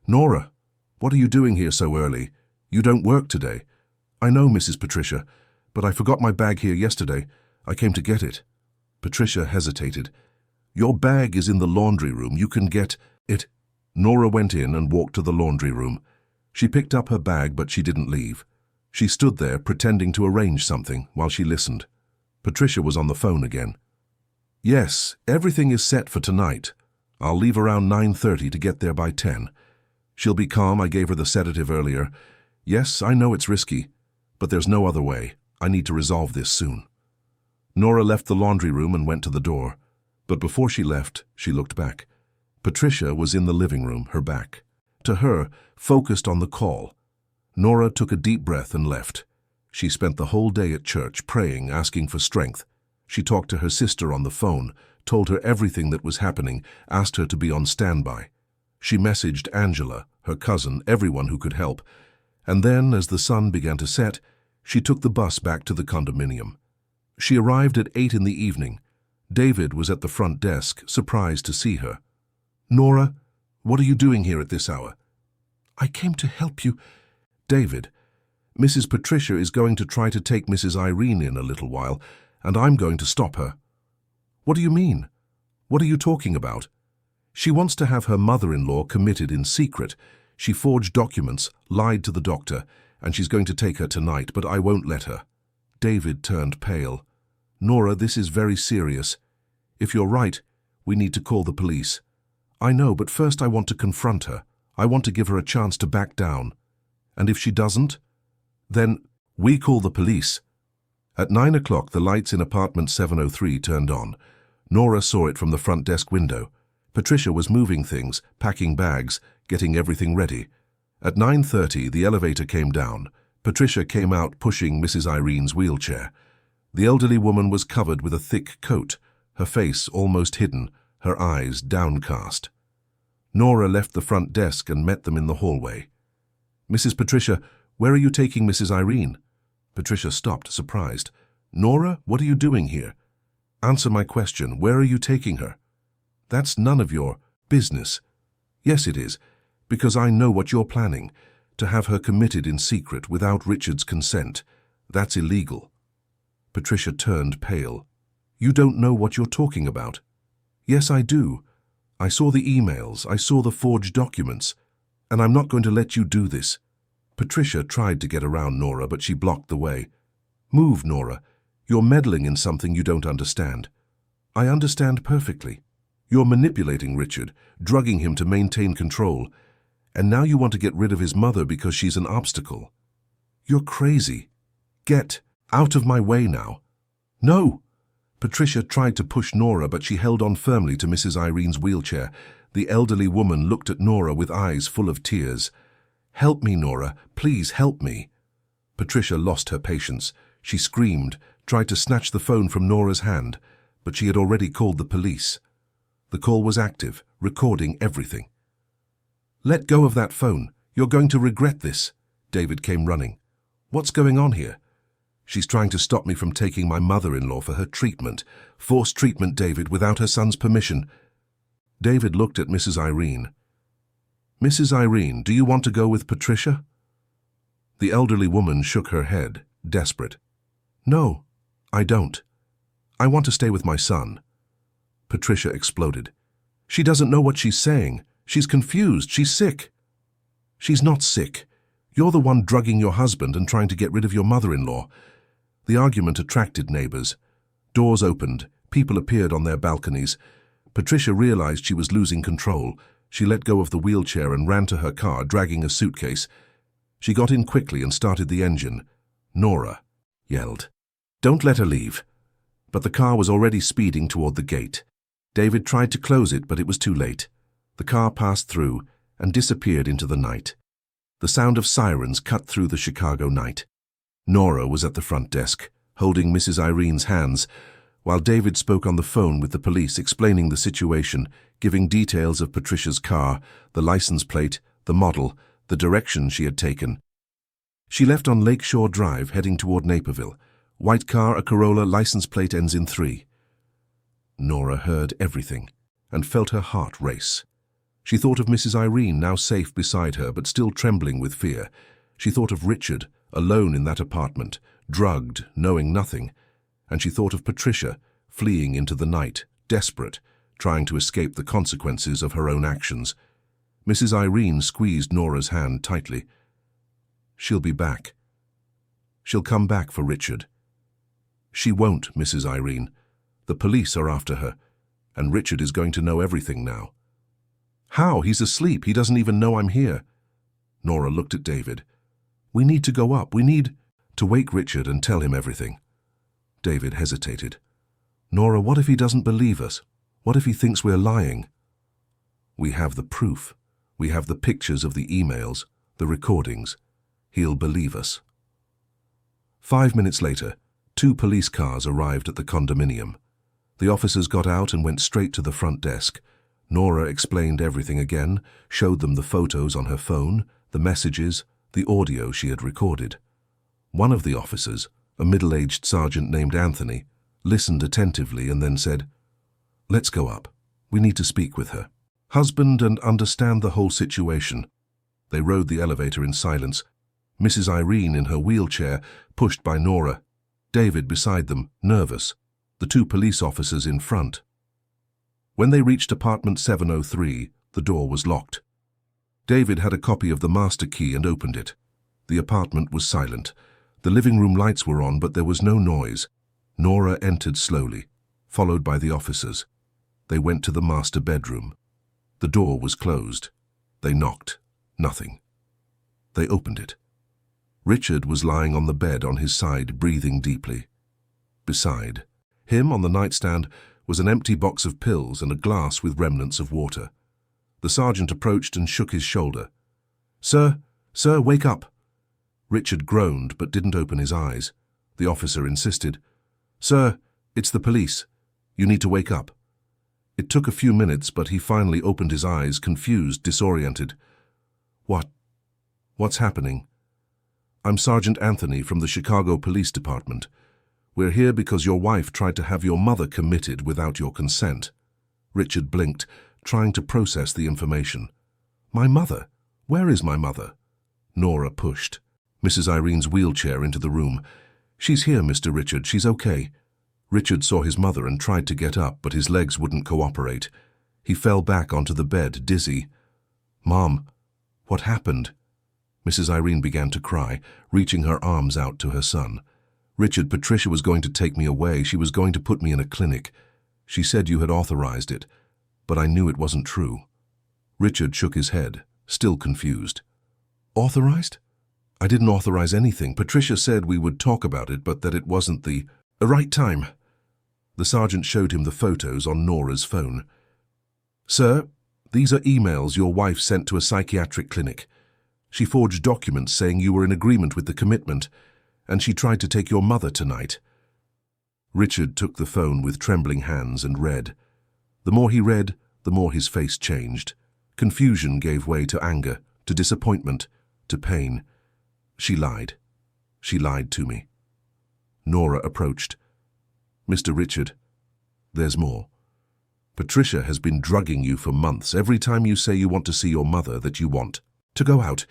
"Nora, what are you doing here so early? You don't work today." "I know, Mrs. Patricia, But I forgot my bag here yesterday. I came to get it. Patricia hesitated. Your bag is in the laundry room. You can get it. Nora went in and walked to the laundry room. She picked up her bag, but she didn't leave. She stood there pretending to arrange something while she listened. Patricia was on the phone again. Yes, everything is set for tonight. I'll leave around 9:30 to get there by 10. She'll be calm. I gave her the sedative earlier. Yes, I know it's risky, but there's no other way. I need to resolve this soon. Nora left the laundry room and went to the door. But before she left, she looked back. Patricia was in the living room, her back to her, focused on the call. Nora took a deep breath and left. She spent the whole day at church, praying, asking for strength. She talked to her sister on the phone, told her everything that was happening, asked her to be on standby. She messaged Angela, her cousin, everyone who could help. And then, as the sun began to set, she took the bus back to the condominium. She arrived at 8 in the evening. David was at the front desk, surprised to see her. Nora, what are you doing here at this hour? I came to help you. David, Mrs. Patricia is going to try to take Mrs. Irene in a little while, and I'm going to stop her. What do you mean? What are you talking about? She wants to have her mother-in-law committed in secret. She forged documents, lied to the doctor, and she's going to take her tonight, but I won't let her. David turned pale. Nora, this is very serious. If you're right, we need to call the police. I know, but first I want to confront her. I want to give her a chance to back down. And if she doesn't, then we call the police. At 9 o'clock, the lights in apartment 703 turned on. Nora saw it from the front desk window. Patricia was moving things, packing bags, getting everything ready. At 9:30, the elevator came down. Patricia came out pushing Mrs. Irene's wheelchair. The elderly woman was covered with a thick coat, her face almost hidden, her eyes downcast. Nora left the front desk and met them in the hallway. Mrs. Patricia, where are you taking Mrs. Irene? Patricia stopped, surprised. Nora, what are you doing here? Answer my question. Where are you taking her? That's none of your business. Yes, it is, because I know what you're planning, to have her committed in secret without Richard's consent. That's illegal. Patricia turned pale. You don't know what you're talking about. Yes, I do. I saw the emails, I saw the forged documents, and I'm not going to let you do this. Patricia tried to get around Nora, but she blocked the way. Move, Nora. You're meddling in something you don't understand. I understand perfectly. You're manipulating Richard, drugging him to maintain control, and now you want to get rid of his mother because she's an obstacle. You're crazy. Get out of my way now. No! Patricia tried to push Nora, but she held on firmly to Mrs. Irene's wheelchair. The elderly woman looked at Nora with eyes full of tears. Help me, Nora. Please help me. Patricia lost her patience. She screamed, tried to snatch the phone from Nora's hand, but she had already called the police. The call was active, recording everything. Let go of that phone. You're going to regret this. David came running. What's going on here? She's trying to stop me from taking my mother-in-law for her treatment. Forced treatment, David, without her son's permission. David looked at Mrs. Irene. Mrs. Irene, do you want to go with Patricia? The elderly woman shook her head, desperate. No, I don't. I want to stay with my son. Patricia exploded. She doesn't know what she's saying. She's confused. She's sick. She's not sick. You're the one drugging your husband and trying to get rid of your mother-in-law. The argument attracted neighbors. Doors opened. People appeared on their balconies. Patricia realized she was losing control. She let go of the wheelchair and ran to her car, dragging a suitcase. She got in quickly and started the engine. Nora yelled, "Don't let her leave." But the car was already speeding toward the gate. David tried to close it, but it was too late. The car passed through and disappeared into the night. The sound of sirens cut through the Chicago night. Nora was at the front desk, holding Mrs. Irene's hands, while David spoke on the phone with the police, explaining the situation, giving details of Patricia's car, the license plate, the model, the direction she had taken. She left on Lakeshore Drive, heading toward Naperville. White car, a Corolla, license plate ends in 3. Nora heard everything and felt her heart race. She thought of Mrs. Irene, now safe beside her, but still trembling with fear. She thought of Richard, alone in that apartment, drugged, knowing nothing, and she thought of Patricia, fleeing into the night, desperate, trying to escape the consequences of her own actions. Mrs. Irene squeezed Nora's hand tightly. "She'll be back. She'll come back for Richard." "She won't, Mrs. Irene. The police are after her, and Richard is going to know everything now." "How? He's asleep. He doesn't even know I'm here." Nora looked at David. "We need to go up. We need to wake Richard and tell him everything." David hesitated. "Nora, what if he doesn't believe us? What if he thinks we're lying?" "We have the proof. We have the pictures of the emails, the recordings. He'll believe us." 5 minutes later, 2 police cars arrived at the condominium. The officers got out and went straight to the front desk. Nora explained everything again, showed them the photos on her phone, the messages, the audio she had recorded. One of the officers, a middle-aged sergeant named Anthony, listened attentively and then said, "Let's go up. We need to speak with her husband and understand the whole situation." They rode the elevator in silence. Mrs. Irene in her wheelchair, pushed by Nora. David beside them, nervous. The 2 police officers in front. When they reached apartment 703, the door was locked. David had a copy of the master key and opened it. The apartment was silent. The living room lights were on, but there was no noise. Nora entered slowly, followed by the officers. They went to the master bedroom. The door was closed. They knocked. Nothing. They opened it. Richard was lying on the bed on his side, breathing deeply. Beside him, on the nightstand, was an empty box of pills and a glass with remnants of water. The sergeant approached and shook his shoulder. Sir, wake up." Richard groaned but didn't open his eyes. The officer insisted. "Sir, it's the police. You need to wake up." It took a few minutes, but he finally opened his eyes, confused, disoriented. What's happening?" "I'm Sergeant Anthony from the Chicago Police Department. We're here because your wife tried to have your mother committed without your consent." Richard blinked, trying to process the information. "My mother? Where is my mother?" Nora pushed Mrs. Irene's wheelchair into the room. "She's here, Mr. Richard. She's okay." Richard saw his mother and tried to get up, but his legs wouldn't cooperate. He fell back onto the bed, dizzy. "Mom, what happened?" Mrs. Irene began to cry, reaching her arms out to her son. "Richard, Patricia was going to take me away. She was going to put me in a clinic. She said you had authorized it, but I knew it wasn't true." Richard shook his head, still confused. "Authorized? I didn't authorize anything. Patricia said we would talk about it, but that it wasn't the right time." The sergeant showed him the photos on Nora's phone. "Sir, these are emails your wife sent to a psychiatric clinic. She forged documents saying you were in agreement with the commitment, and she tried to take your mother tonight." Richard took the phone with trembling hands and read. The more he read, the more his face changed. Confusion gave way to anger, to disappointment, to pain. "She lied. She lied to me." Nora approached. "Mr. Richard, there's more. Patricia has been drugging you for months. Every time you say you want to see your mother, that you want to go out,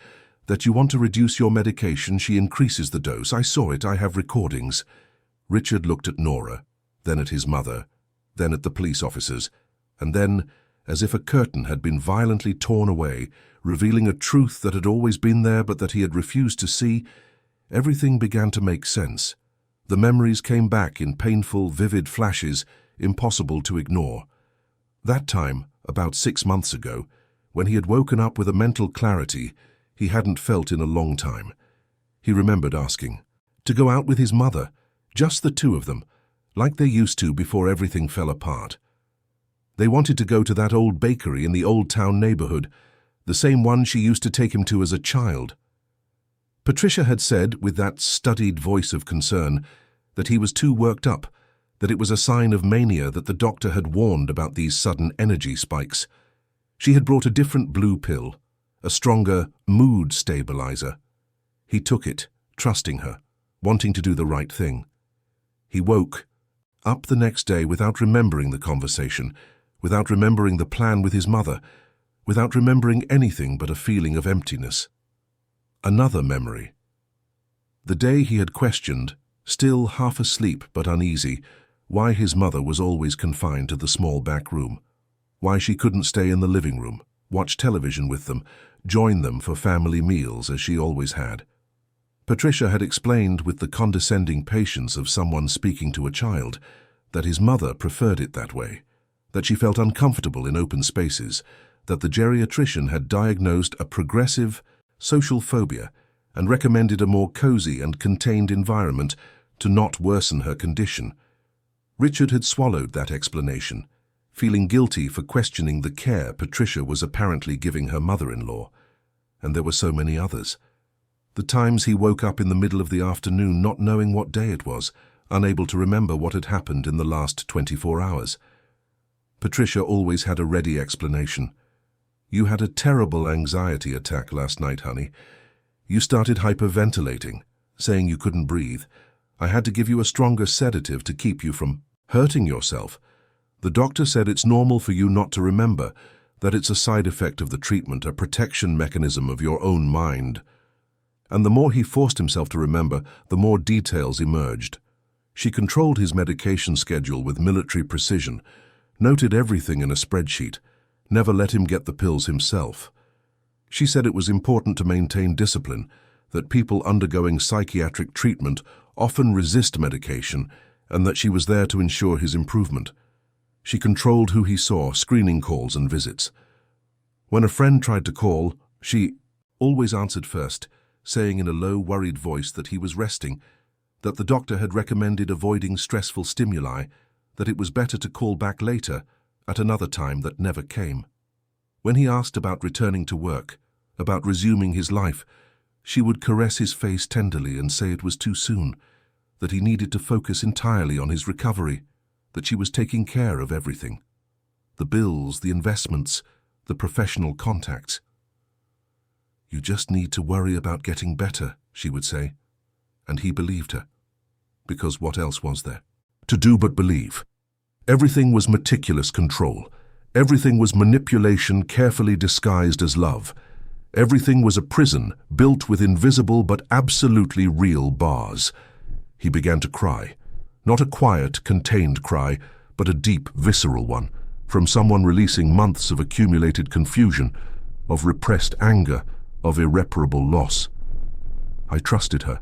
that you want to reduce your medication, she increases the dose. I saw it. I have recordings." Richard looked at Nora, then at his mother, then at the police officers, and then, as if a curtain had been violently torn away, revealing a truth that had always been there but that he had refused to see, everything began to make sense. The memories came back in painful, vivid flashes, impossible to ignore. That time, about 6 months ago, when he had woken up with a mental clarity he hadn't felt in a long time. He remembered asking to go out with his mother, just the 2 of them, like they used to before everything fell apart. They wanted to go to that old bakery in the Old Town neighborhood, the same one she used to take him to as a child. Patricia had said, with that studied voice of concern, that he was too worked up, that it was a sign of mania, that the doctor had warned about these sudden energy spikes. She had brought a different blue pill, a stronger mood stabilizer. He took it, trusting her, wanting to do the right thing. He woke up the next day without remembering the conversation, without remembering the plan with his mother, without remembering anything but a feeling of emptiness. Another memory. The day he had questioned Still half asleep but uneasy, why his mother was always confined to the small back room. Why she couldn't stay in the living room, watch television with them, join them for family meals as she always had. Patricia had explained with the condescending patience of someone speaking to a child that his mother preferred it that way, that she felt uncomfortable in open spaces, that the geriatrician had diagnosed a progressive social phobia and recommended a more cozy and contained environment to not worsen her condition. Richard had swallowed that explanation, feeling guilty for questioning the care Patricia was apparently giving her mother-in-law. And there were so many others. The times he woke up in the middle of the afternoon not knowing what day it was, unable to remember what had happened in the last 24 hours. Patricia always had a ready explanation. "You had a terrible anxiety attack last night, honey. You started hyperventilating, saying you couldn't breathe. I had to give you a stronger sedative to keep you from hurting yourself. The doctor said it's normal for you not to remember, that it's a side effect of the treatment, a protection mechanism of your own mind." And the more he forced himself to remember, the more details emerged. She controlled his medication schedule with military precision, noted everything in a spreadsheet, never let him get the pills himself. She said it was important to maintain discipline, that people undergoing psychiatric treatment often resist medication, and that she was there to ensure his improvement. She controlled who he saw, screening calls and visits. When a friend tried to call, she always answered first, saying in a low, worried voice that he was resting, that the doctor had recommended avoiding stressful stimuli, that it was better to call back later, at another time that never came. When he asked about returning to work, about resuming his life, she would caress his face tenderly and say it was too soon, that he needed to focus entirely on his recovery, that she was taking care of everything. The bills, the investments, the professional contacts. "You just need to worry about getting better," she would say. And he believed her. Because what else was there to do but believe? Everything was meticulous control. Everything was manipulation carefully disguised as love. Everything was a prison built with invisible but absolutely real bars. He began to cry. Not a quiet, contained cry, but a deep, visceral one, from someone releasing months of accumulated confusion, of repressed anger, of irreparable loss. I trusted her.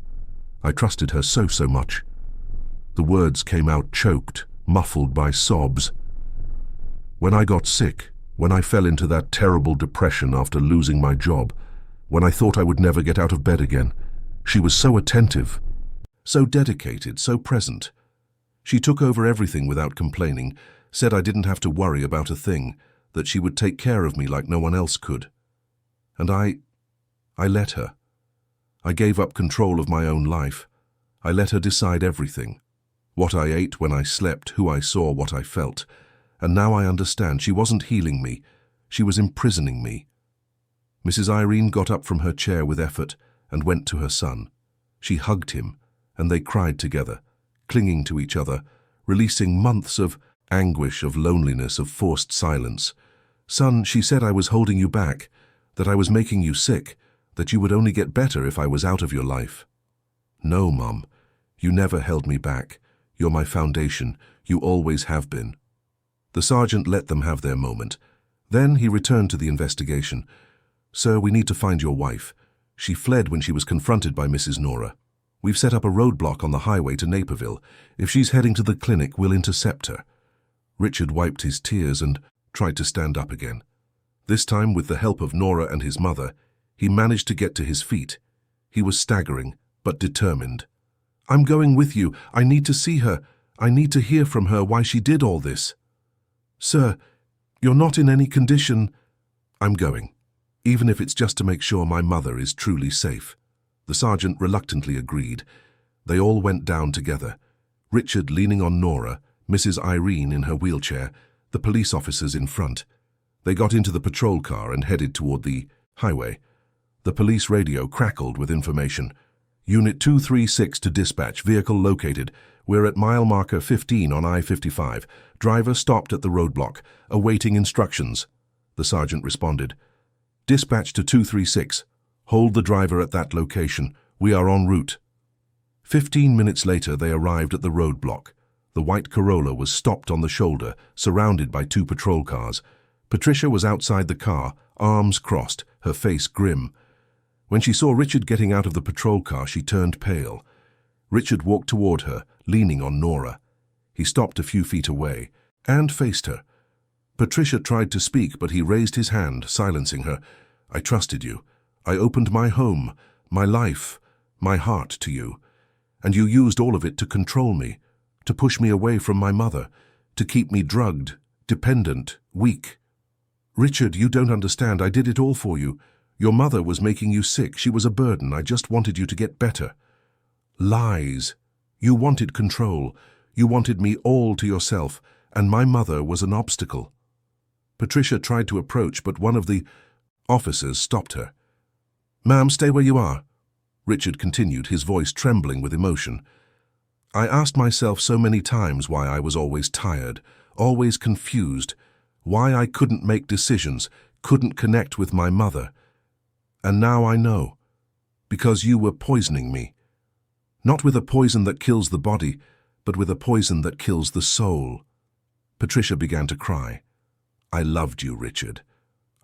I trusted her so much. The words came out choked, muffled by sobs. When I got sick, when I fell into that terrible depression after losing my job, when I thought I would never get out of bed again, she was so attentive, so dedicated, so present. She took over everything without complaining, said I didn't have to worry about a thing, that she would take care of me like no one else could. And I let her. I gave up control of my own life. I let her decide everything. What I ate, when I slept, who I saw, what I felt. And now I understand, she wasn't healing me. She was imprisoning me. Mrs. Irene got up from her chair with effort and went to her son. She hugged him, and they cried together, clinging to each other, releasing months of anguish, of loneliness, of forced silence. "Son," she said, "I was holding you back, that I was making you sick, that you would only get better if I was out of your life." "No, Mum, you never held me back. You're my foundation. You always have been." The sergeant let them have their moment. Then he returned to the investigation. "Sir, we need to find your wife. She fled when she was confronted by Mrs. Nora. We've set up a roadblock on the highway to Naperville. If she's heading to the clinic, we'll intercept her." Richard wiped his tears and tried to stand up again. This time, with the help of Nora and his mother, he managed to get to his feet. He was staggering, but determined. "I'm going with you. I need to see her. I need to hear from her why she did all this." "Sir, you're not in any condition." "I'm going, even if it's just to make sure my mother is truly safe." The sergeant reluctantly agreed. They all went down together. Richard leaning on Nora, Mrs. Irene in her wheelchair, the police officers in front. They got into the patrol car and headed toward the highway. The police radio crackled with information. "Unit 236 to dispatch, vehicle located. We're at mile marker 15 on I-55. Driver stopped at the roadblock, awaiting instructions." The sergeant responded. "Dispatch to 236. Hold the driver at that location. We are en route." 15 minutes later, they arrived at the roadblock. The white Corolla was stopped on the shoulder, surrounded by 2 patrol cars. Patricia was outside the car, arms crossed, her face grim. When she saw Richard getting out of the patrol car, she turned pale. Richard walked toward her, leaning on Nora. He stopped a few feet away and faced her. Patricia tried to speak, but he raised his hand, silencing her. "I trusted you. I opened my home, my life, my heart to you. And you used all of it to control me, to push me away from my mother, to keep me drugged, dependent, weak. Richard, you don't understand. I did it all for you. Your mother was making you sick. She was a burden. I just wanted you to get better." Lies. You wanted control. You wanted me all to yourself, and my mother was an obstacle. Patricia tried to approach, but one of the officers stopped her. "Ma'am, stay where you are." Richard continued, his voice trembling with emotion. "I asked myself so many times why I was always tired, always confused, why I couldn't make decisions, couldn't connect with my mother. And now I know. Because you were poisoning me. Not with a poison that kills the body, but with a poison that kills the soul." Patricia began to cry. "I loved you, Richard.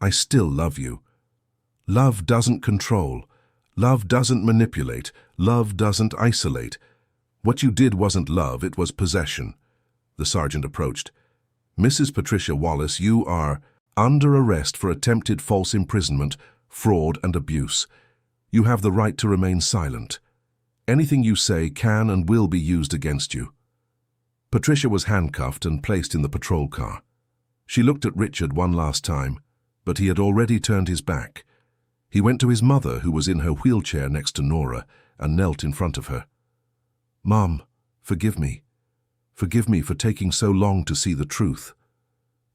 I still love you. Love doesn't control. Love doesn't manipulate. Love doesn't isolate. What you did wasn't love, it was possession." The sergeant approached. "Mrs. Patricia Wallace, you are under arrest for attempted false imprisonment, fraud, and abuse. You have the right to remain silent. Anything you say can and will be used against you." Patricia was handcuffed and placed in the patrol car. She looked at Richard one last time, but he had already turned his back. He went to his mother, who was in her wheelchair next to Nora, and knelt in front of her. "Mom, forgive me. Forgive me for taking so long to see the truth."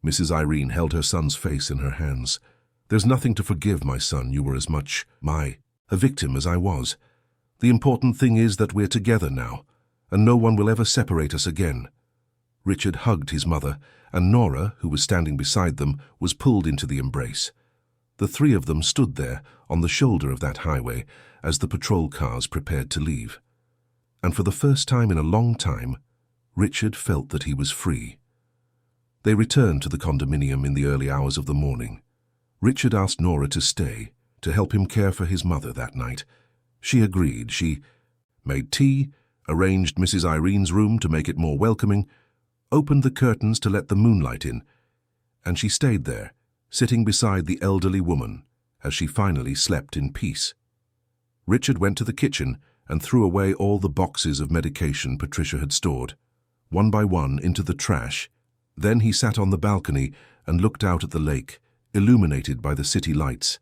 Mrs. Irene held her son's face in her hands. "There's nothing to forgive, my son. You were as much a victim as I was. The important thing is that we're together now, and no one will ever separate us again." Richard hugged his mother, and Nora, who was standing beside them, was pulled into the embrace. The 3 of them stood there on the shoulder of that highway as the patrol cars prepared to leave. And for the first time in a long time, Richard felt that he was free. They returned to the condominium in the early hours of the morning. Richard asked Nora to stay, to help him care for his mother that night. She agreed. She made tea, arranged Mrs. Irene's room to make it more welcoming, opened the curtains to let the moonlight in, and she stayed there, sitting beside the elderly woman, as she finally slept in peace. Richard went to the kitchen and threw away all the boxes of medication Patricia had stored, one by one into the trash. Then he sat on the balcony and looked out at the lake, illuminated by the city lights.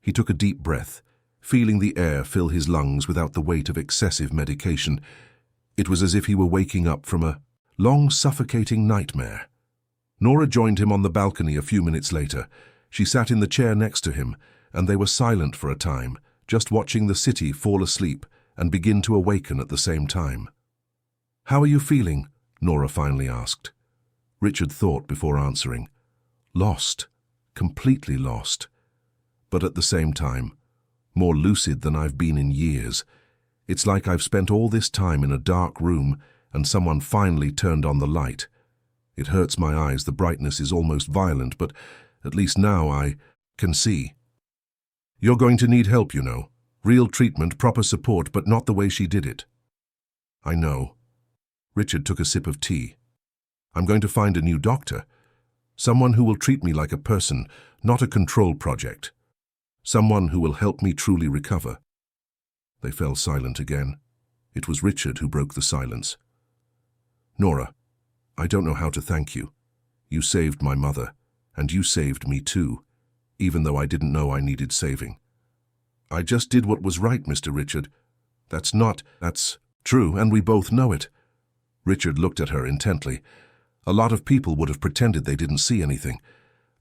He took a deep breath, feeling the air fill his lungs without the weight of excessive medication. It was as if he were waking up from a long, suffocating nightmare. Nora joined him on the balcony a few minutes later. She sat in the chair next to him, and they were silent for a time, just watching the city fall asleep and begin to awaken at the same time. "How are you feeling?" Nora finally asked. Richard thought before answering. "Lost, completely lost. But at the same time, more lucid than I've been in years. It's like I've spent all this time in a dark room and someone finally turned on the light. It hurts my eyes, the brightness is almost violent, but at least now I can see. You're going to need help, you know. Real treatment, proper support, but not the way she did it." "I know." Richard took a sip of tea. "I'm going to find a new doctor. Someone who will treat me like a person, not a control project. Someone who will help me truly recover." They fell silent again. It was Richard who broke the silence. "Nora, I don't know how to thank you. You saved my mother, and you saved me too, even though I didn't know I needed saving." "I just did what was right, Mr. Richard. That's true, and we both know it." Richard looked at her intently. A lot of people would have pretended they didn't see anything.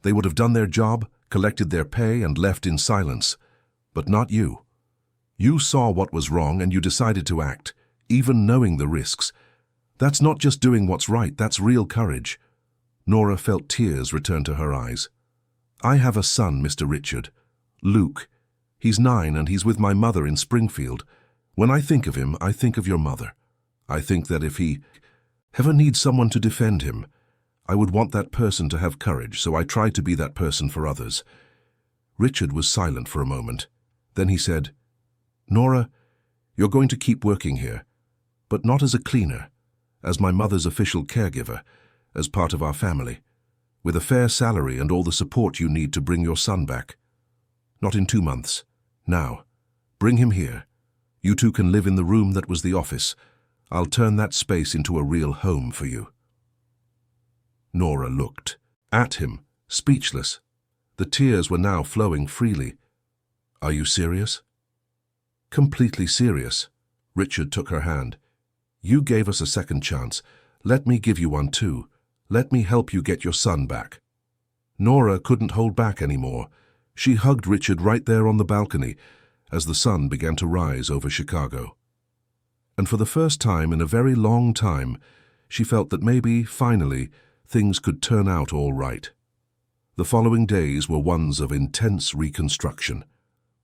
They would have done their job, collected their pay, and left in silence. But not you. You saw what was wrong and you decided to act, even knowing the risks. That's not just doing what's right, that's real courage. Nora felt tears return to her eyes. "I have a son, Mr. Richard. Luke. He's 9 and he's with my mother in Springfield. When I think of him, I think of your mother. I think that if he ever needs someone to defend him, I would want that person to have courage, so I try to be that person for others." Richard was silent for a moment. Then he said, "Nora, you're going to keep working here, but not as a cleaner, as my mother's official caregiver, as part of our family, with a fair salary and all the support you need to bring your son back. Not in 2 months. Now. Bring him here. You two can live in the room that was the office. I'll turn that space into a real home for you." Nora looked at him, speechless. The tears were now flowing freely. "Are you serious?" "Completely serious." Richard took her hand. "You gave us a second chance. Let me give you one too. Let me help you get your son back." Nora couldn't hold back anymore. She hugged Richard right there on the balcony as the sun began to rise over Chicago. And for the first time in a very long time, she felt that maybe, finally, things could turn out all right. The following days were ones of intense reconstruction.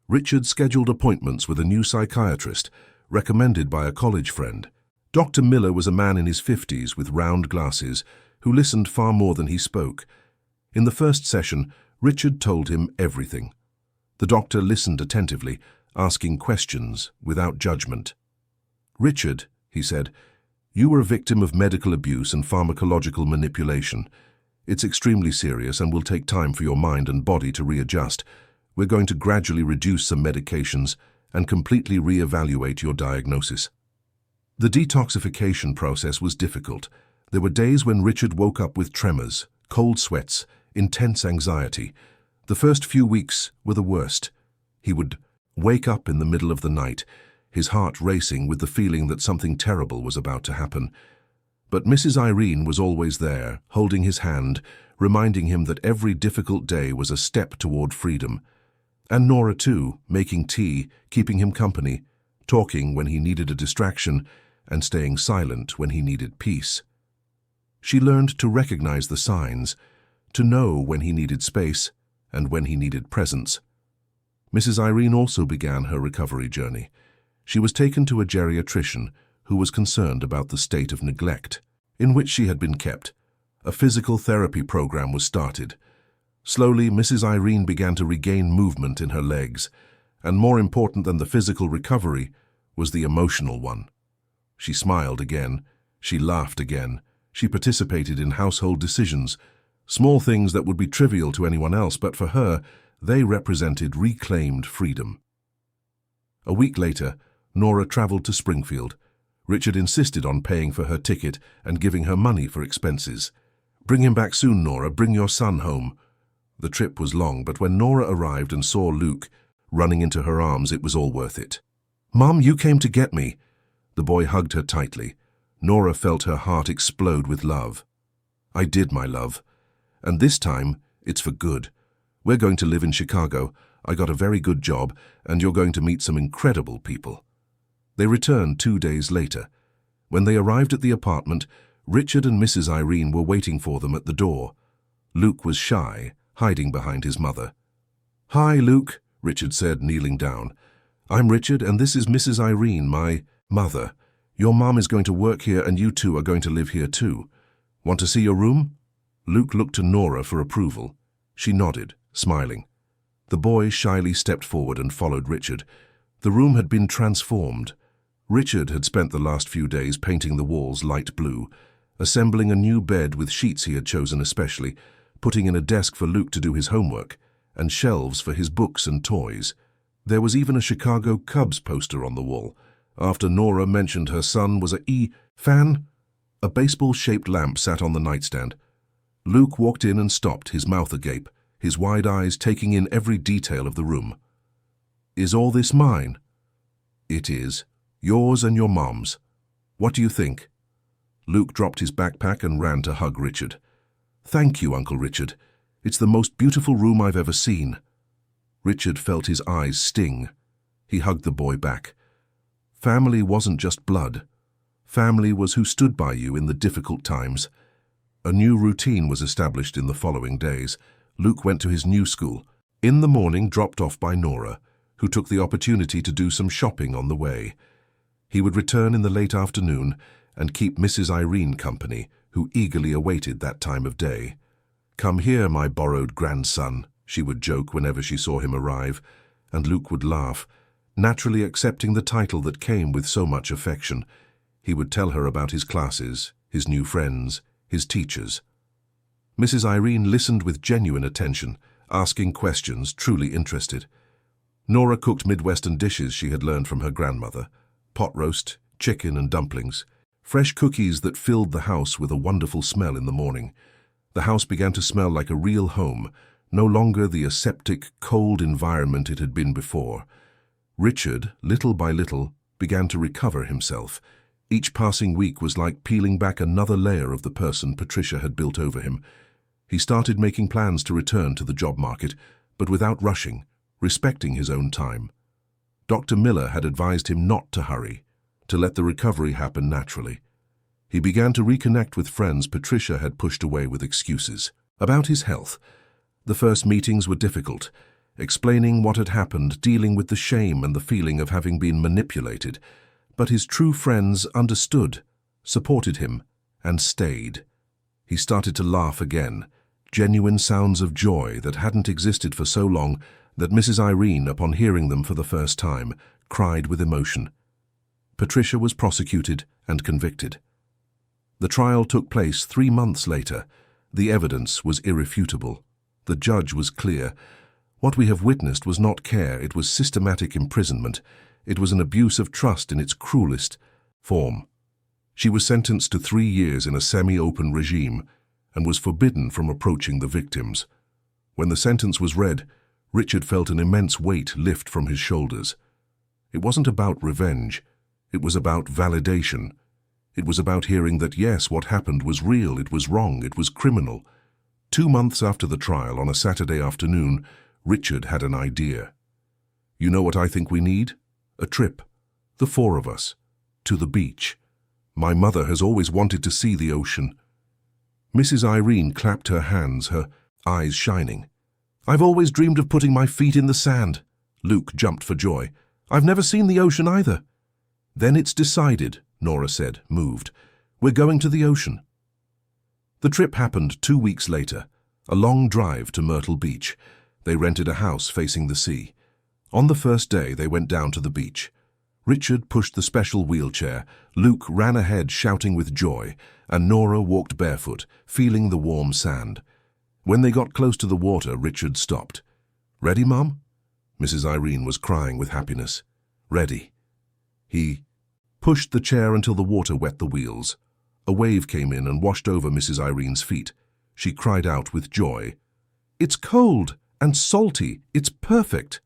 Richard scheduled appointments with a new psychiatrist, recommended by a college friend. Dr. Miller was a man in his 50s with round glasses, who listened far more than he spoke. In the first session, Richard told him everything. The doctor listened attentively, asking questions without judgment. "Richard," he said, "you were a victim of medical abuse and pharmacological manipulation. It's extremely serious and will take time for your mind and body to readjust. We're going to gradually reduce some medications and completely reevaluate your diagnosis." The detoxification process was difficult. There were days when Richard woke up with tremors, cold sweats, intense anxiety. The first few weeks were the worst. He would wake up in the middle of the night, his heart racing with the feeling that something terrible was about to happen. But Mrs. Irene was always there, holding his hand, reminding him that every difficult day was a step toward freedom. And Nora too, making tea, keeping him company, talking when he needed a distraction, and staying silent when he needed peace. She learned to recognize the signs, to know when he needed space and when he needed presence. Mrs. Irene also began her recovery journey. She was taken to a geriatrician who was concerned about the state of neglect in which she had been kept. A physical therapy program was started. Slowly, Mrs. Irene began to regain movement in her legs, and more important than the physical recovery was the emotional one. She smiled again, she laughed again, she participated in household decisions, small things that would be trivial to anyone else, but for her, they represented reclaimed freedom. A week later, Nora traveled to Springfield. Richard insisted on paying for her ticket and giving her money for expenses. "Bring him back soon, Nora. Bring your son home." The trip was long, but when Nora arrived and saw Luke running into her arms, it was all worth it. "Mom, you came to get me." The boy hugged her tightly. Nora felt her heart explode with love. "I did, my love. And this time, it's for good. We're going to live in Chicago. I got a very good job, and you're going to meet some incredible people." They returned 2 days later. When they arrived at the apartment, Richard and Mrs. Irene were waiting for them at the door. Luke was shy, hiding behind his mother. "Hi, Luke," Richard said, kneeling down. "I'm Richard, and this is Mrs. Irene, my mother. Your mom is going to work here, and you two are going to live here too. Want to see your room?" Luke looked to Nora for approval. She nodded, smiling. The boy shyly stepped forward and followed Richard. The room had been transformed. Richard had spent the last few days painting the walls light blue, assembling a new bed with sheets he had chosen especially, putting in a desk for Luke to do his homework, and shelves for his books and toys. There was even a Chicago Cubs poster on the wall. After Nora mentioned her son was a fan, a baseball-shaped lamp sat on the nightstand. Luke walked in and stopped, his mouth agape, his wide eyes taking in every detail of the room. "Is all this mine?" "It is. Yours and your mom's. What do you think?" Luke dropped his backpack and ran to hug Richard. "Thank you, Uncle Richard. It's the most beautiful room I've ever seen." Richard felt his eyes sting. He hugged the boy back. Family wasn't just blood. Family was who stood by you in the difficult times. A new routine was established in the following days. Luke went to his new school. In the morning, dropped off by Nora, who took the opportunity to do some shopping on the way. He would return in the late afternoon and keep Mrs. Irene company, who eagerly awaited that time of day. "Come here, my borrowed grandson," she would joke whenever she saw him arrive, and Luke would laugh, naturally accepting the title that came with so much affection. He would tell her about his classes, his new friends, his teachers. Mrs. Irene listened with genuine attention, asking questions, truly interested. Nora cooked Midwestern dishes she had learned from her grandmother: pot roast, chicken and dumplings, fresh cookies that filled the house with a wonderful smell in the morning. The house began to smell like a real home, no longer the aseptic, cold environment it had been before. Richard, little by little, began to recover himself. Each passing week was like peeling back another layer of the person Patricia had built over him. He started making plans to return to the job market, but without rushing, respecting his own time. Dr. Miller had advised him not to hurry, to let the recovery happen naturally. He began to reconnect with friends Patricia had pushed away with excuses. About his health, the first meetings were difficult, explaining what had happened, dealing with the shame and the feeling of having been manipulated. But his true friends understood, supported him, and stayed. He started to laugh again, genuine sounds of joy that hadn't existed for so long that Mrs. Irene, upon hearing them for the first time, cried with emotion. Patricia was prosecuted and convicted. The trial took place 3 months later. The evidence was irrefutable. The judge was clear. What we have witnessed was not care, it was systematic imprisonment. It was an abuse of trust in its cruelest form. She was sentenced to 3 years in a semi-open regime and was forbidden from approaching the victims. When the sentence was read, Richard felt an immense weight lift from his shoulders. It wasn't about revenge. It was about validation. It was about hearing that yes, what happened was real, it was wrong, it was criminal. 2 months after the trial, on a Saturday afternoon, Richard had an idea. "You know what I think we need? A trip. The 4 of us. To the beach. My mother has always wanted to see the ocean." Mrs. Irene clapped her hands, her eyes shining. "I've always dreamed of putting my feet in the sand." Luke jumped for joy. "I've never seen the ocean either." "Then it's decided," Nora said, moved. "We're going to the ocean." The trip happened 2 weeks later, a long drive to Myrtle Beach. They rented a house facing the sea. On the first day, they went down to the beach. Richard pushed the special wheelchair, Luke ran ahead shouting with joy, and Nora walked barefoot, feeling the warm sand. When they got close to the water, Richard stopped. "Ready, Mum?" Mrs. Irene was crying with happiness. "Ready." He pushed the chair until the water wet the wheels. A wave came in and washed over Mrs. Irene's feet. She cried out with joy. "It's cold and salty. It's perfect."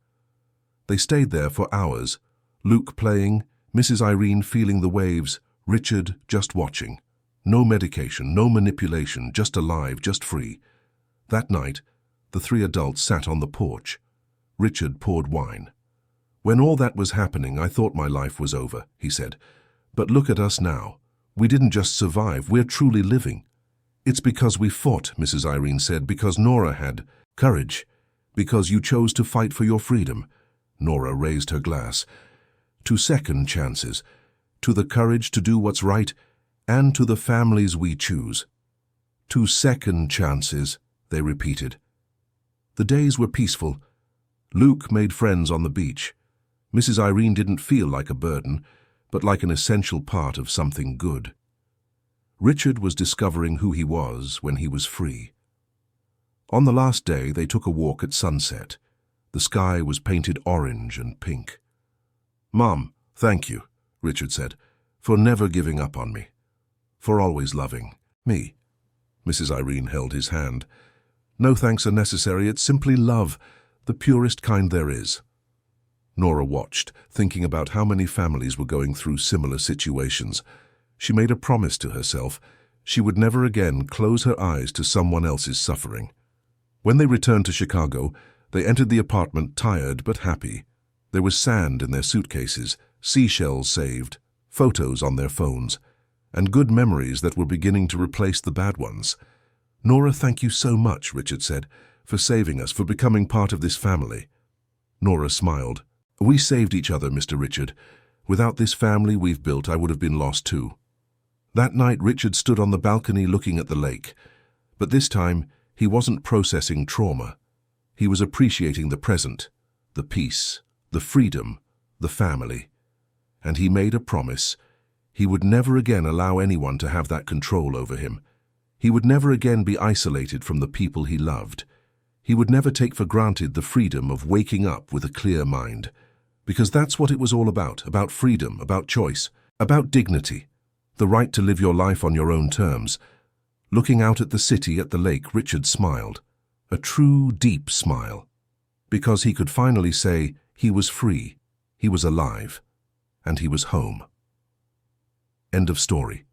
They stayed there for hours, Luke playing, Mrs. Irene feeling the waves, Richard just watching. No medication, no manipulation, just alive, just free. That night, the 3 adults sat on the porch. Richard poured wine. "When all that was happening, I thought my life was over," he said. "But look at us now. We didn't just survive, we're truly living." "It's because we fought," Mrs. Irene said, "because Nora had courage, because you chose to fight for your freedom." Nora raised her glass. "To second chances, to the courage to do what's right, and to the families we choose." "To second chances," they repeated. The days were peaceful. Luke made friends on the beach. Mrs. Irene didn't feel like a burden, but like an essential part of something good. Richard was discovering who he was when he was free. On the last day, they took a walk at sunset. The sky was painted orange and pink. "Mom, thank you," Richard said, "for never giving up on me, for always loving me." Mrs. Irene held his hand. "No thanks are necessary, it's simply love, the purest kind there is." Nora watched, thinking about how many families were going through similar situations. She made a promise to herself. She would never again close her eyes to someone else's suffering. When they returned to Chicago, they entered the apartment tired but happy. There was sand in their suitcases, seashells saved, photos on their phones, and good memories that were beginning to replace the bad ones. "Nora, thank you so much," Richard said, "for saving us, for becoming part of this family." Nora smiled. "We saved each other, Mr. Richard. Without this family we've built, I would have been lost too." That night, Richard stood on the balcony looking at the lake. But this time, he wasn't processing trauma. He was appreciating the present, the peace, the freedom, the family. And he made a promise. He would never again allow anyone to have that control over him. He would never again be isolated from the people he loved. He would never take for granted the freedom of waking up with a clear mind. Because that's what it was all about freedom, about choice, about dignity, the right to live your life on your own terms. Looking out at the city, at the lake, Richard smiled. A true, deep smile. Because he could finally say he was free, he was alive, and he was home. End of story.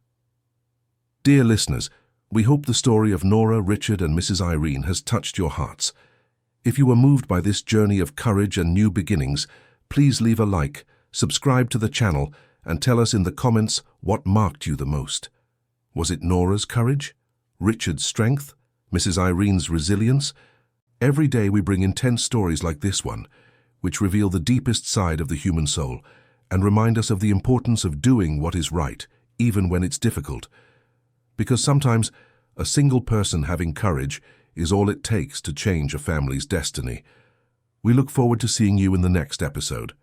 Dear listeners, we hope the story of Nora, Richard, and Mrs. Irene has touched your hearts. If you were moved by this journey of courage and new beginnings, please leave a like, subscribe to the channel, and tell us in the comments what marked you the most. Was it Nora's courage? Richard's strength? Mrs. Irene's resilience? Every day we bring intense stories like this one, which reveal the deepest side of the human soul and remind us of the importance of doing what is right, even when it's difficult. Because sometimes a single person having courage is all it takes to change a family's destiny. We look forward to seeing you in the next episode.